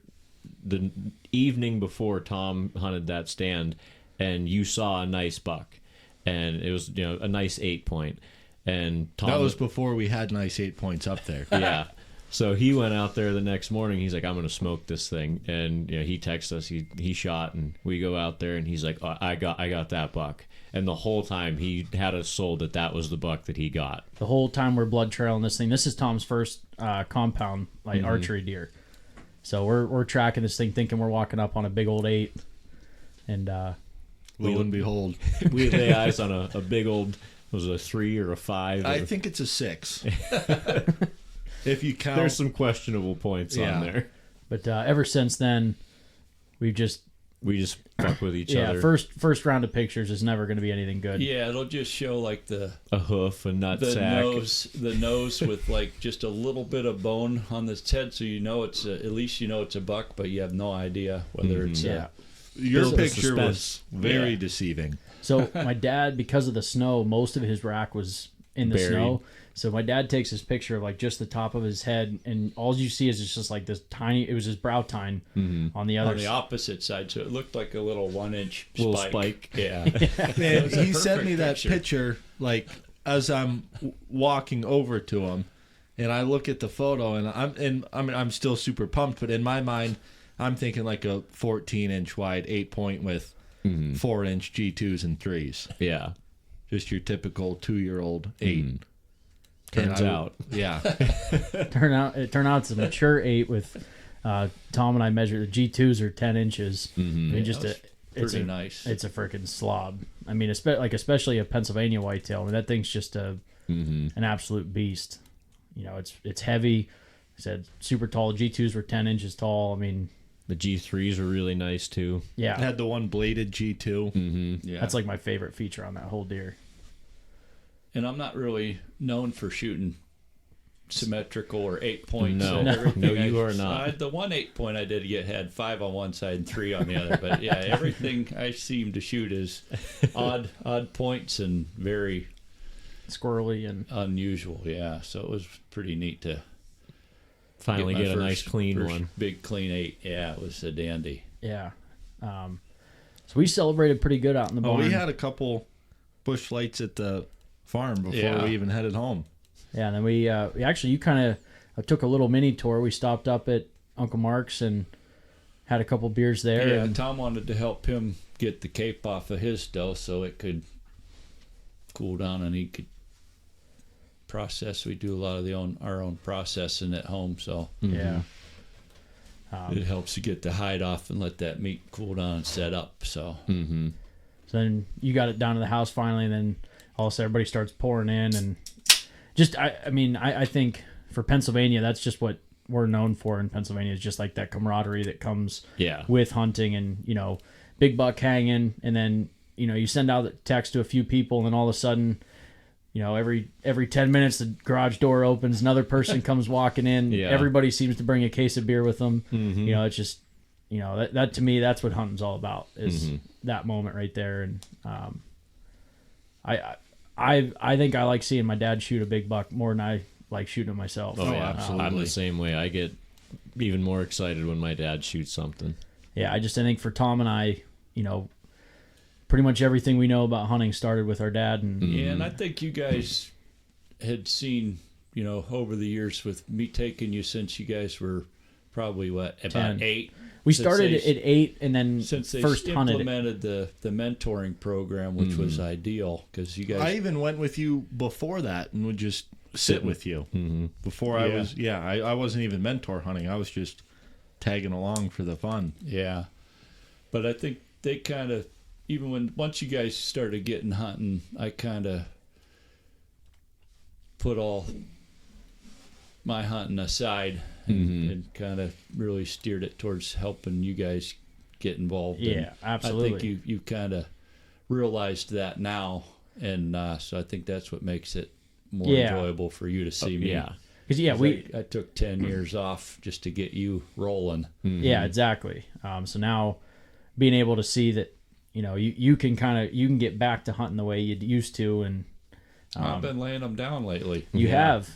the evening before Tom hunted that stand, and you saw a nice buck. And it was, a nice 8-point. And Tom... That was before we had nice 8 points up there. Yeah. So he went out there the next morning. He's like, I'm going to smoke this thing. And he texts us. He shot, and we go out there, and he's like, oh, I got that buck. And the whole time he had us sold that was the buck that he got. The whole time we're blood trailing this thing. This is Tom's first compound archery deer. So we're tracking this thing, thinking we're walking up on a big old 8, and Lo and behold, We lay eyes on a big old, was it a 3 or a 5? I think it's a 6. If you count, There's some questionable points Yeah. on there. but ever since then, we just fuck with each other. first round of pictures is never going to be anything good. Yeah, it'll just show like the A hoof, a nut the sack. nose with like just a little bit of bone on its head, so at least it's a buck, but you have no idea whether it's Yeah. your Build the picture was suspense. very Yeah. deceiving. So my dad, because of the snow, most of his rack was in the Buried. snow. So my dad takes his picture of like just the top of his head, and all you see is it's just like this tiny. It was his brow tine on the other. on the opposite side, so it looked like a little 1-inch Little spike. spike. Yeah. Man, was a he sent perfect me that picture. picture like as I'm walking over to him, and I look at the photo, and I'm still super pumped, but in my mind, I'm thinking like a 14-inch wide 8-point with 4-inch G2s and 3s, Yeah. just your typical 2-year-old 8. Turns And out. yeah. turned out it's a mature 8 with Tom and I measured the G2s are 10 inches. I mean, just that it's pretty nice. It's a freaking slob. I mean, especially a Pennsylvania whitetail. I mean, that thing's just an absolute beast. It's heavy. I said super tall. G2s were 10 inches tall. I mean, The G3s are really nice too. yeah, It had the one bladed G2. Yeah. that's like my favorite feature on that whole deer. And I'm not really known for shooting symmetrical or 8 points. No. and everything. No, you are not. The one 8-point I did had 5 on one side and 3 on the other. But yeah, everything I seem to shoot is odd points and very Squirrely and unusual. Yeah, so it was pretty neat to Finally my get a first- nice clean first one. big clean 8. Yeah, it was a dandy. yeah. So we celebrated pretty good out in the Oh, barn. we had a couple bush lights at the farm before Yeah. we even headed home. Yeah, and then we actually, you kind of took a little mini tour. We stopped up at Uncle Mark's and had a couple beers there. Yeah, and Tom wanted to help him get the cape off of his dough so it could cool down and he could process. We do a lot of our own processing at home, so yeah. it helps to get the hide off and let that meat cool down and set up. So So then you got it down to the house finally, and then all of a sudden everybody starts pouring in, and just I think for Pennsylvania, that's just what we're known for in Pennsylvania, is just like that camaraderie that comes with hunting, and big buck hanging, and then you send out a text to a few people, and then all of a sudden, every 10 minutes the garage door opens, another person comes walking in. Everybody seems to bring a case of beer with them. It's just that to me, that's what hunting's all about, is that moment right there. And I think I like seeing my dad shoot a big buck more than I like shooting it myself. Oh, yeah, absolutely. I'm the same way. I get even more excited when my dad shoots something. Yeah, I think for Tom and I, pretty much everything we know about hunting started with our dad. And and I think you guys had seen, over the years with me taking you since you guys were probably about 8. We started at 8, and then since they first hunted implemented the mentoring program, which was ideal because you guys. I even went with you before that and would just sit with you. Before I was, I wasn't even mentor hunting. I was just tagging along for the fun. Yeah, but I think they kind of, even once you guys started getting hunting, I kind of put all my hunting aside and kind of really steered it towards helping you guys get involved. Yeah, absolutely. I think you kind of realized that now, and so I think that's what makes it more enjoyable for you to see me. Yeah, because I took 10 years off just to get you rolling. Yeah, exactly. So now being able to see that you can get back to hunting the way you used to, and I've been laying them down lately. You have.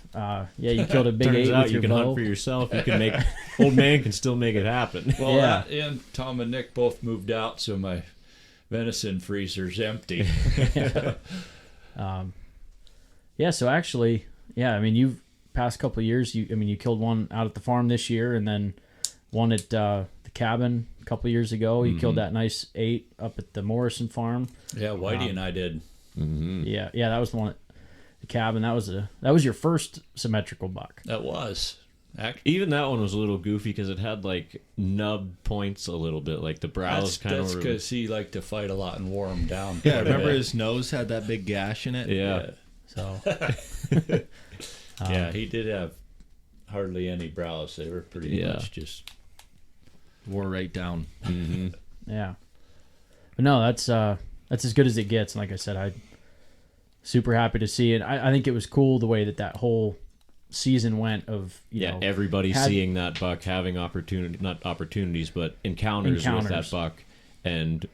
You killed a big Turns 8 out with you your can bow. hunt for yourself. You can make old man can still make it happen. Well, Yeah. that and Tom and Nick both moved out, so my venison freezer's empty. So actually, you've past couple of years, you killed one out at the farm this year, and then one at the cabin a couple of years ago. You killed that nice 8 up at the Morrison farm. Yeah, Whitey and I did. Yeah, that was the one at the cabin. That was your first symmetrical buck. That was. Even that one was a little goofy because it had like nub points a little bit, like the brows kind of. That's because he liked to fight a lot and wore them down. Yeah, remember his nose had that big gash in it? Yeah. So yeah, he did have hardly any brows. They were pretty much just wore right down. yeah, but no, that's as good as it gets. And like I said, I'm super happy to see it. I think it was cool the way that whole season went of everybody seeing that buck, having not opportunities but encounters with that buck, and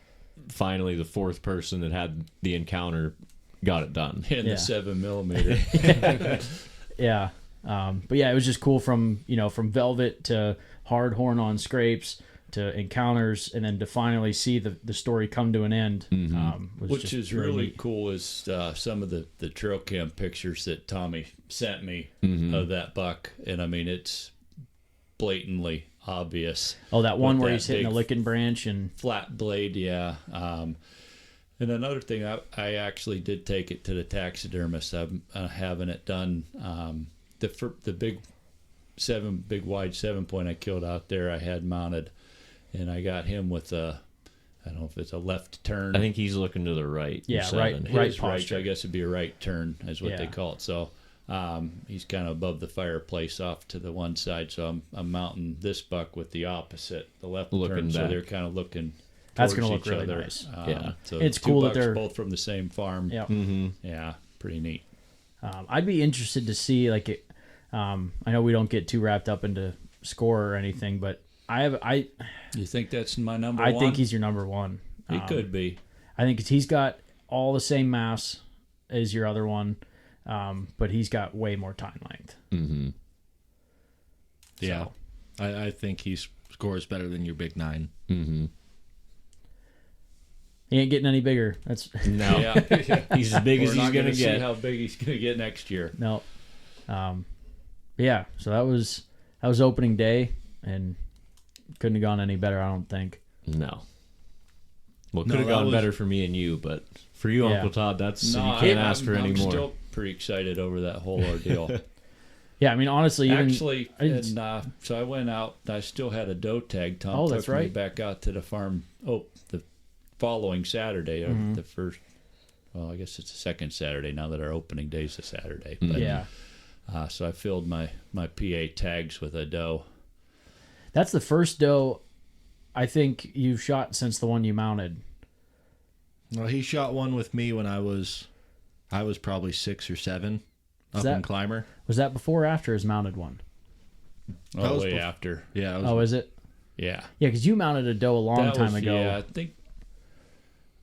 finally the fourth person that had the encounter got it done in the 7mm. Yeah, but yeah, it was just cool from velvet to hard horn on scrapes to encounters, and then to finally see the story come to an end. Which is really cool is some of the trail cam pictures that Tommy sent me of that buck, and I mean it's blatantly obvious. Oh, that one where he's hitting the licking branch and flat blade, yeah. And another thing, I actually did take it to the taxidermist. I'm having it done. The big wide 7-point I killed out there, I had mounted, and I got him with I don't know if it's a left turn. I think he's looking to the right. Yeah, right posture. I guess it'd be a right turn is what they call it. So he's kind of above the fireplace off to the one side. So I'm mounting this buck with the opposite, the left turn. So they're kind of looking. That's going to look really other. nice. So it's two cool bucks that they're both from the same farm. Yeah. Yeah, pretty neat. I'd be interested to see I know we don't get too wrapped up into score or anything, but You think that's my number one? I think he's your number one. He could be. I think he's got all the same mass as your other one, but he's got way more time length. Yeah, I think he scores better than your big 9. He ain't getting any bigger. That's no. He's as big as he's gonna get. See how big he's gonna get next year. No. Yeah. So that was opening day, and couldn't have gone any better, I don't think. No. Well, it No, could have that gone was- better for me and you, but for you, Yeah. Uncle Todd, that's you No, can't ask for any I'm more. still pretty excited over that whole ordeal. Yeah, I mean, honestly, even Actually, it's- and so I went out. I still had a doe tag. Tom Oh, took that's me right. back out to the farm. Oh, the following Saturday, or Mm-hmm. the first. Well, I guess it's the second Saturday now that our opening day's a Saturday. Mm-hmm. But, yeah, So I filled my PA tags with a doe. that's the first doe I think you've shot since the one you mounted. Well, he shot one with me when I was probably 6 or 7 up that- in Clymer. Was that before or after his mounted one? All That the was way bef- after. Yeah, Oh, is it? Yeah. Yeah, because you mounted a doe a long That time was- ago. Yeah, I think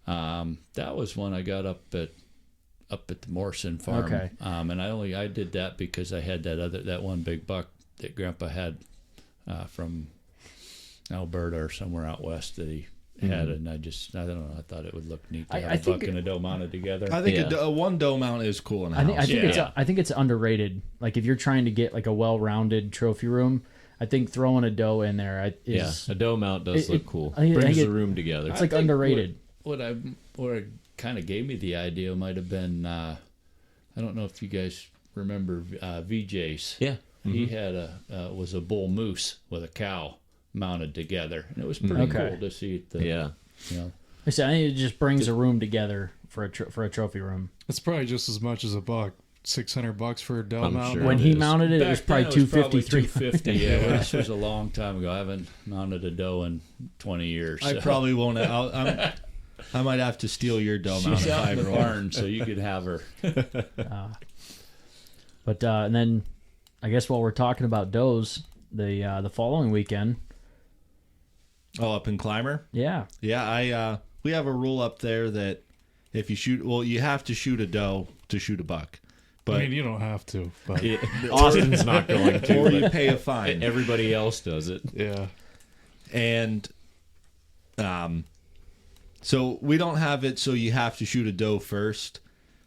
that was when I got up at the Morrison farm. Okay. And I did that because I had that one big buck that Grandpa had from Alberta or somewhere out west that he had, and I don't know. I thought it would look neat to I have a think buck and a doe mounted together. I think Yeah. a one doe mount is cool in a I think house. I think it's underrated. Like if you're trying to get like a well-rounded trophy room, I think throwing a doe in there Yeah, is a doe mount does It- look it- cool. I think Brings it- the room together. it's like I think underrated. What kind of gave me the idea might have been I don't know if you guys remember VJ's. Yeah. He had was a bull moose with a cow mounted together, and it was pretty Okay. cool to see the Yeah. you know. I said, I think it just brings a room together for a trophy room. It's probably just as much as a buck. $600 for a doe I'm mount. sure. When it he is. mounted it, it Back was then probably it was probably 250. 250. Yeah, well, this was a long time ago. I haven't mounted a doe in 20 years. I so. probably won't. I might have to steal your doe mount She's if out I in the ever want. barn, so you could have her. But and then I guess while we're talking about does, the following weekend, Oh, up in Clymer? yeah, Yeah, we have a rule up there that if you shoot, well, you have to shoot a doe to shoot a buck, but I mean, you don't have to, but Yeah, Austin's not going to. or you but pay a fine. everybody else does it. yeah. And so we don't have it so you have to shoot a doe first,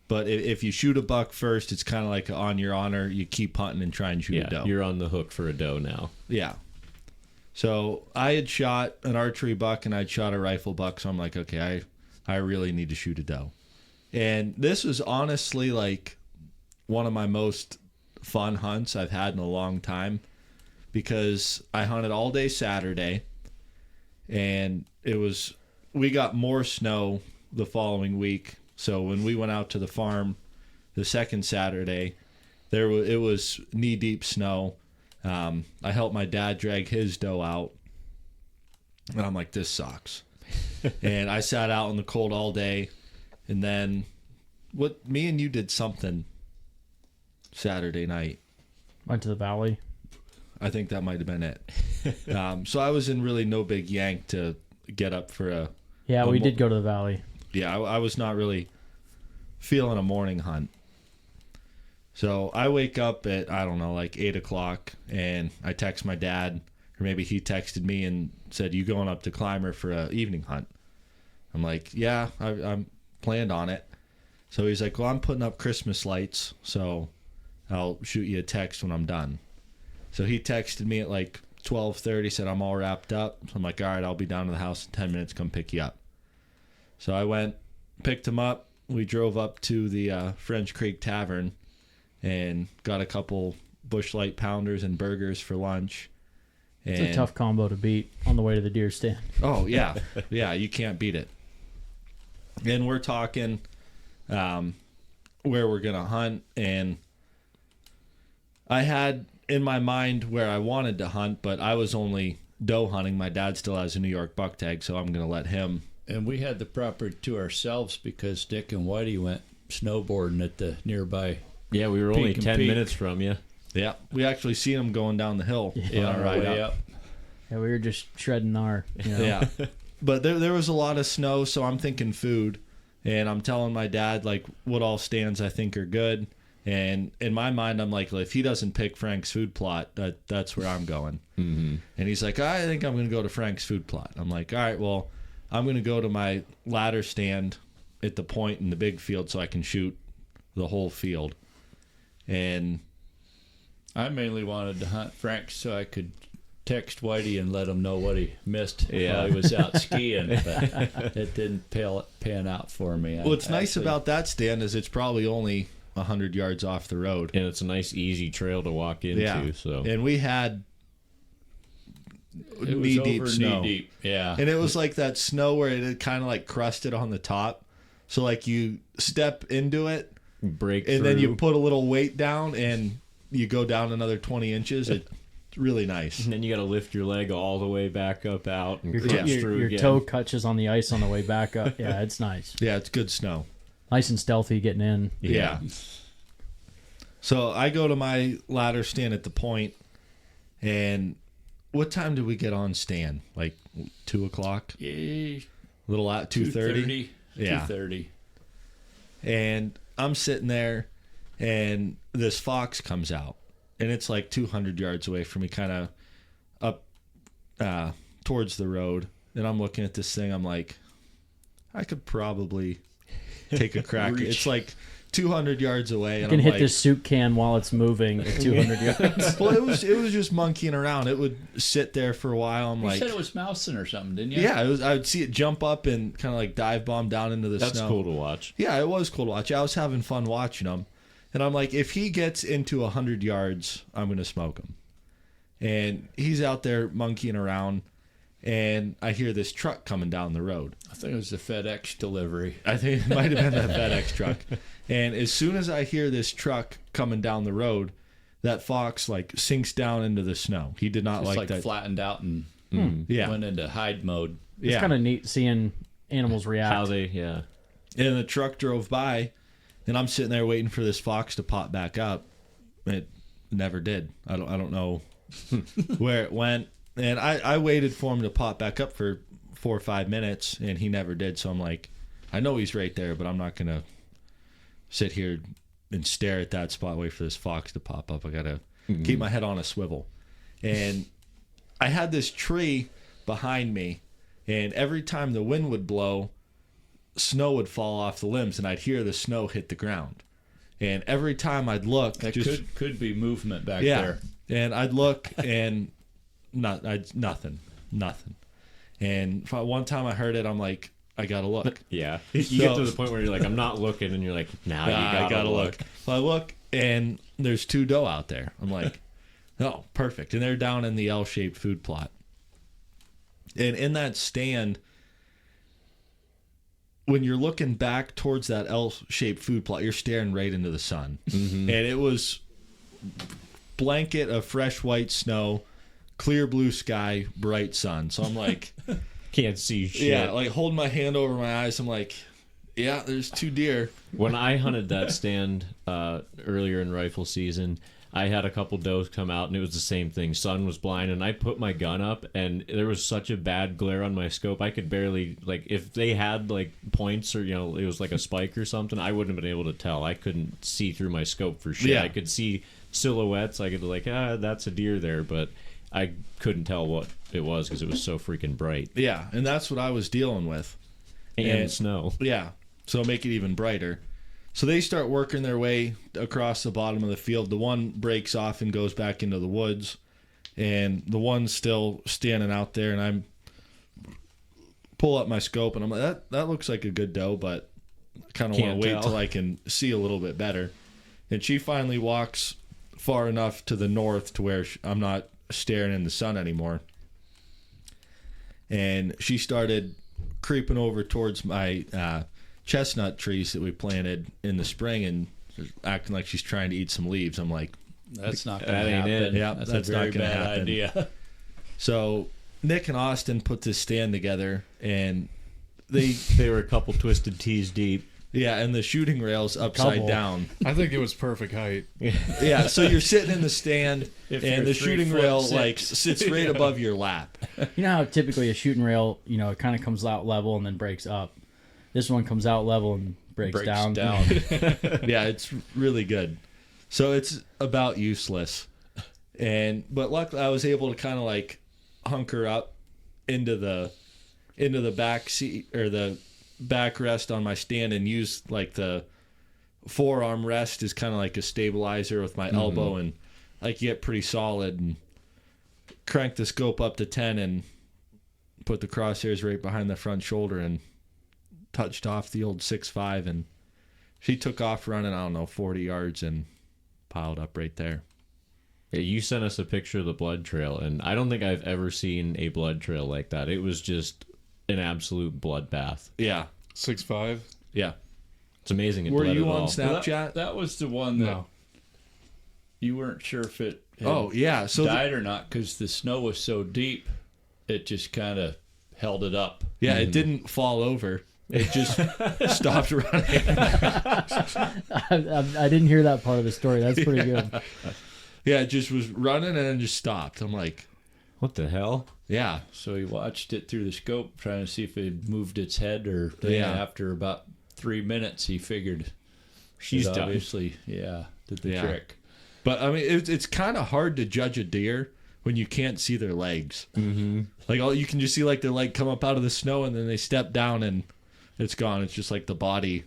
but if you shoot a buck first, it's kind of like on your honor, you keep hunting and try and shoot a Yeah, doe. you're on the hook for a doe now. Yeah. So I had shot an archery buck and I'd shot a rifle buck, so I'm like, okay, I really need to shoot a doe. And this was honestly like one of my most fun hunts I've had in a long time, because I hunted all day Saturday, and we got more snow the following week. So when we went out to the farm the second Saturday, it was knee deep snow. I helped my dad drag his doe out, and I'm like, this sucks. And I sat out in the cold all day, and then me and you did something Saturday night. went to the valley. I think that might have been it. So I was in really no big yank to get up for a. Yeah, a we mo- did go to the valley. Yeah, I was not really feeling a morning hunt. So I wake up at, I don't know, like 8 o'clock, and I text my dad, or maybe he texted me and said, you going up to Clymer for a evening hunt? I'm like, yeah, I'm planned on it. So he's like, well, I'm putting up Christmas lights, so I'll shoot you a text when I'm done. So he texted me at like 12:30, said I'm all wrapped up. So I'm like, all right, I'll be down to the house in 10 minutes, come pick you up. So I went, picked him up. We drove up to the French Creek Tavern and got a couple Bush Light Pounders and burgers for lunch. It's a tough combo to beat on the way to the deer stand. Oh, yeah. Yeah, you can't beat it. And we're talking where we're going to hunt. And I had in my mind where I wanted to hunt, but I was only doe hunting. My dad still has a New York buck tag, so I'm going to let him. And we had the property to ourselves because Dick and Whitey went snowboarding at the nearby. Yeah, we were only Peak and 10 peak. minutes from you. Yeah, we actually seen him going down the hill on on our our ride way up. up. Yeah, we were just shredding our. Yeah. But there was a lot of snow, so I'm thinking food. And I'm telling my dad, like, what all stands I think are good. And in my mind, I'm like, well, if he doesn't pick Frank's food plot, that's where I'm going. Mm-hmm. And he's like, I think I'm going to go to Frank's food plot. I'm like, all right, well, I'm going to go to my ladder stand at the point in the big field so I can shoot the whole field. And I mainly wanted to hunt Frank so I could text Whitey and let him know what he missed Yeah. while he was out skiing, but it didn't pan out for me. What's nice Actually, about that stand is it's probably only 100 yards off the road. And it's a nice, easy trail to walk into. Yeah. So And we had it was knee-deep over snow. knee-deep. Yeah. And it was like that snow where it had kind of like crusted on the top. So like you step into it break and through. then you put a little weight down and you go down another 20 inches. It's really nice. And then you got to lift your leg all the way back up out and crunch through Your again. toe catches on the ice on the way back up. Yeah, it's nice. Yeah, it's good snow. Nice and stealthy getting in. Yeah. So I go to my ladder stand at the point, and what time did we get on stand? Like 2 o'clock? Yeah, Little at 2:30. Yeah. 2:30. And I'm sitting there, and this fox comes out, and it's like 200 yards away from me, kind of up towards the road. And I'm looking at this thing. I'm like, I could probably take a crack. It's like 200 yards away. You And can I'm hit like, this soup can while it's moving at 200 yards. Well, it was just monkeying around. It would sit there for a while. I'm You like, said it was mousing or something, didn't you? yeah, it was. I would see it jump up and kind of like dive bomb down into the That's snow. cool to watch. Yeah, it was cool to watch. I was having fun watching him, and I'm like, if he gets into 100 yards, I'm gonna smoke him. And he's out there monkeying around, and I hear this truck coming down the road. I think it was the FedEx delivery. I think it might have been that FedEx truck. And as soon as I hear this truck coming down the road, that fox like sinks down into the snow. He did not Just like that. flattened out and Yeah. went into hide mode. It's kind of neat seeing animals react. How they, yeah. And the truck drove by, and I'm sitting there waiting for this fox to pop back up. It never did. I don't know where it went. And I waited for him to pop back up for 4 or 5 minutes, and he never did. So I'm like, I know he's right there, but I'm not gonna sit here and stare at that spot, wait for this fox to pop up. I gotta keep my head on a swivel. And I had this tree behind me, and every time the wind would blow, snow would fall off the limbs, and I'd hear the snow hit the ground. And every time I'd look, That just could be movement back yeah, there. and I'd look and nothing. And one time I heard it, I'm like, I gotta look. Yeah. You get to the point where you're like, I'm not looking, and you're like, now you gotta look. So I look, and there's 2 doe out there. I'm like, oh, perfect. And they're down in the L-shaped food plot. And in that stand, when you're looking back towards that L-shaped food plot, you're staring right into the sun. And it was blanket of fresh white snow, clear blue sky, bright sun. So I'm like, Can't see shit. yeah, like holding my hand over my eyes. I'm like, yeah, there's 2 deer. When I hunted that stand earlier in rifle season, I had a couple does come out, and it was the same thing. Sun was blind, and I put my gun up, and there was such a bad glare on my scope. I could barely, like, if they had, like, points or, you know, it was like a spike or something, I wouldn't have been able to tell. I couldn't see through my scope for shit. Yeah. I could see silhouettes. I could, like, that's a deer there, but I couldn't tell what it was because it was so freaking bright. Yeah, and that's what I was dealing with. And snow. Yeah, so make it even brighter. So they start working their way across the bottom of the field. The one breaks off and goes back into the woods, and the one's still standing out there. And I'm pull up my scope, and I'm like, that looks like a good doe, but I kind of want Can't to wait tell. till I can see a little bit better. And she finally walks far enough to the north to where I'm not staring in the sun anymore. And she started creeping over towards my chestnut trees that we planted in the spring and acting like she's trying to eat some leaves. I'm like, That's not going That to ain't happen. it. Yeah, that's that's a very not gonna bad happen. idea. so Nick and Austin put this stand together, and They were a couple twisted tees deep. yeah, and the shooting rail's upside Couple. down. I think it was perfect height. Yeah, so you're sitting in the stand, If you're and the 3 shooting foot rail 6. like sits right above your lap. You know how typically a shooting rail, you know, it kind of comes out level and then breaks up. This one comes out level and breaks down. Yeah, it's really good. So it's about useless. But luckily I was able to kind of like hunker up into the back seat or the backrest on my stand and use like the forearm rest as kind of like a stabilizer with my elbow, and I could get pretty solid. And cranked the scope up to 10 and put the crosshairs right behind the front shoulder and touched off the old 6.5, and she took off running, I don't know, 40 yards and piled up right there. Yeah, you sent us a picture of the blood trail, and I don't think I've ever seen a blood trail like that. It was just an absolute bloodbath. Yeah. 6'5". Yeah. It's amazing. It Were bled you at on all. Snapchat? That was the one that No. you weren't sure if it had Oh, yeah. So died or not because the snow was so deep, it just kind of held it up. yeah, it didn't fall over. It just stopped running. I didn't hear that part of the story. That's pretty good. Yeah, it just was running and then just stopped. I'm like, What the hell? yeah. So he watched it through the scope, trying to see if it had moved its head, or Yeah. after about 3 minutes, he figured She's it done. obviously, did the Yeah. trick. But I mean, it's kind of hard to judge a deer when you can't see their legs. Mm-hmm. Like all you can just see like their leg come up out of the snow and then they step down and it's gone. It's just like the body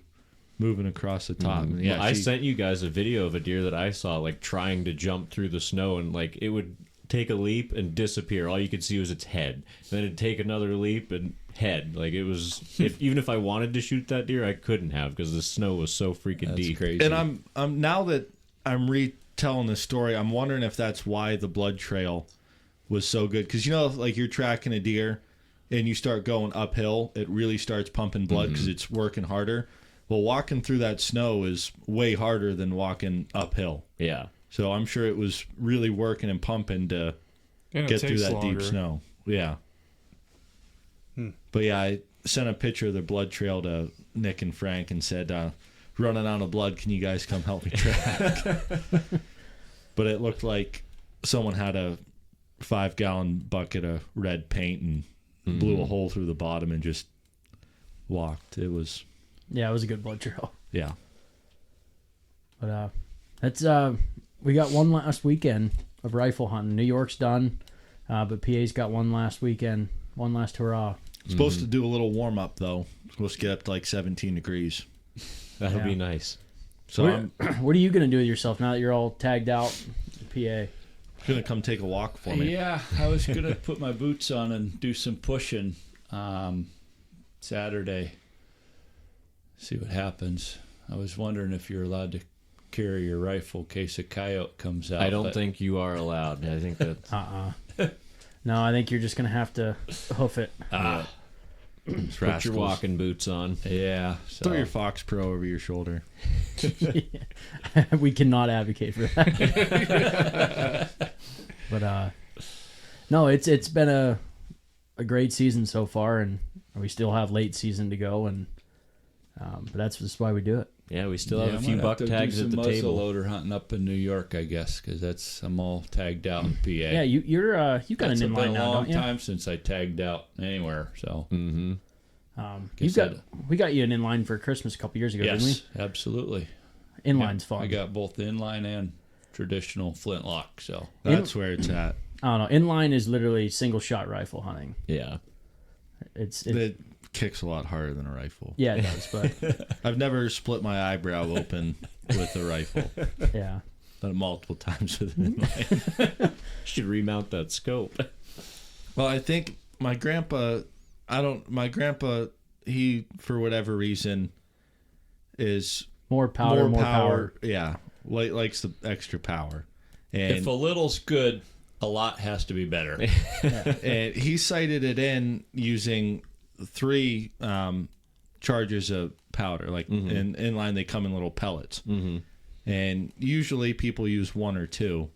moving across the top. And yeah, I sent you guys a video of a deer that I saw like trying to jump through the snow, and like it would take a leap and disappear. All you could see was its head. And then it'd take another leap and head. Like it was even if I wanted to shoot that deer, I couldn't have because the snow was so freaking That's deep. crazy. And I'm now that I'm retelling this story, I'm wondering if that's why the blood trail was so good. Because like you're tracking a deer and you start going uphill, it really starts pumping blood because it's working harder. Well, walking through that snow is way harder than walking uphill. Yeah. So I'm sure it was really working and pumping to And it get through takes that longer. deep snow. Yeah. But yeah, I sent a picture of the blood trail to Nick and Frank and said, running out of blood, can you guys come help me track? But it looked like someone had a 5-gallon bucket of red paint and blew a hole through the bottom and just walked. It was, Yeah, it was a good blood trail. yeah. But that's we got one last weekend of rifle hunting. New York's done, but PA's got one last weekend, one last hurrah. Supposed to do a little warm up though. Supposed to get up to like 17 degrees. That'll Yeah. be nice. So I'm What are you gonna do with yourself now that you're all tagged out? PA. gonna come take a walk for me. Yeah, I was gonna put my boots on and do some pushing Saturday. See what happens. I was wondering if you're allowed to carry your rifle in case a coyote comes out. I don't but think you are allowed. I think that No, I think you're just gonna have to hoof it. It's put your rascals. walking boots on. Yeah. So Throw your Fox Pro over your shoulder. We cannot advocate for that. But no, it's been a great season so far, and we still have late season to go, and but that's just why we do it. Yeah, we still have I a few might buck to do tags at some the table. muzzleloader hunting up in New York, I guess, because I'm all tagged out in PA. Yeah, you got It's an been inline a now, long don't you? time since I tagged out anywhere. So You've we got you an inline for Christmas a couple years ago, yes, didn't absolutely. we? Inline's fun. I got both the inline and traditional flintlock. So That's where it's at. I don't know. Inline is literally single shot rifle hunting. Yeah. It kicks a lot harder than a rifle. Yeah, it does, but I've never split my eyebrow open with a rifle. yeah. Done it multiple times with an inline. Should remount that scope. Well, I think my grandpa, he, for whatever reason, is More powder, more power. Yeah. Likes the extra power. And if a little's good, a lot has to be better. and he sighted it in using 3 charges of powder. Like in inline, they come in little pellets. Mm-hmm. And usually people use 1 or 2.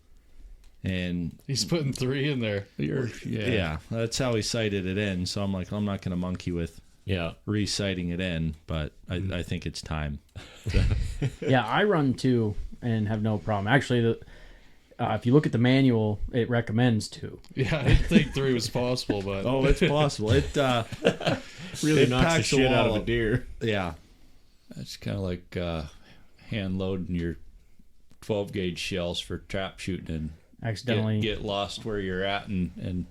And He's putting 3 in there. yeah, that's how he sighted it in. So I'm like, I'm not going to monkey with Yeah. re-sighting it in, but I think it's time. Yeah, I run 2 and have no problem. Actually, if you look at the manual, it recommends 2. Yeah, I didn't think 3 was possible, but Oh, it's possible. It Really It knocks the packs a shit out of wall a up. deer. yeah. That's kind of like hand loading your 12 gauge shells for trap shooting and Accidentally. get lost where you're at and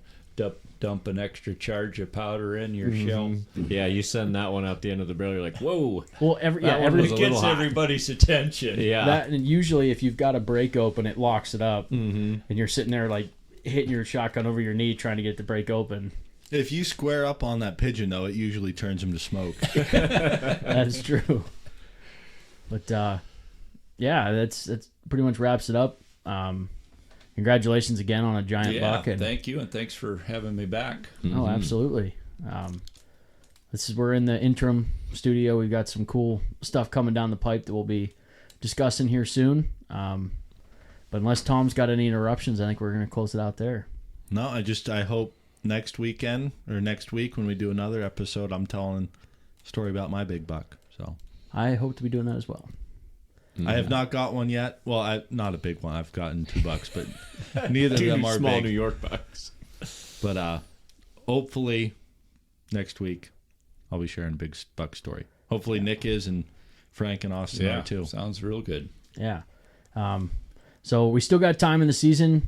dump an extra charge of powder in your shell. Yeah, you send that one out the end of the barrel, you're like, whoa. Well, That one every was It a little gets hot. everybody's attention. Yeah. that, and usually if you've got a break open, it locks it up, and you're sitting there like hitting your shotgun over your knee trying to get it to break open. If you square up on that pigeon, though, it usually turns him to smoke. That is true. But yeah, that's pretty much wraps it up. Congratulations again on a giant buck. And thank you, and thanks for having me back. Oh, absolutely. We're in the interim studio. We've got some cool stuff coming down the pipe that we'll be discussing here soon. But unless Tom's got any interruptions, I think we're going to close it out there. No, I hope next weekend or next week when we do another episode, I'm telling a story about my big buck. So I hope to be doing that as well. I have not got one yet. Well, not a big one. I've gotten 2 bucks, but neither of them are small big. New York bucks. But hopefully next week I'll be sharing a big buck story. Hopefully Nick is, and Frank and Austin are too. Sounds real good. Yeah. So we still got time in the season.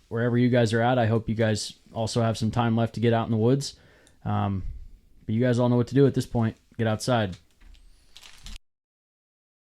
Wherever you guys are at, I hope you guys also have some time left to get out in the woods. But you guys all know what to do at this point. Get outside.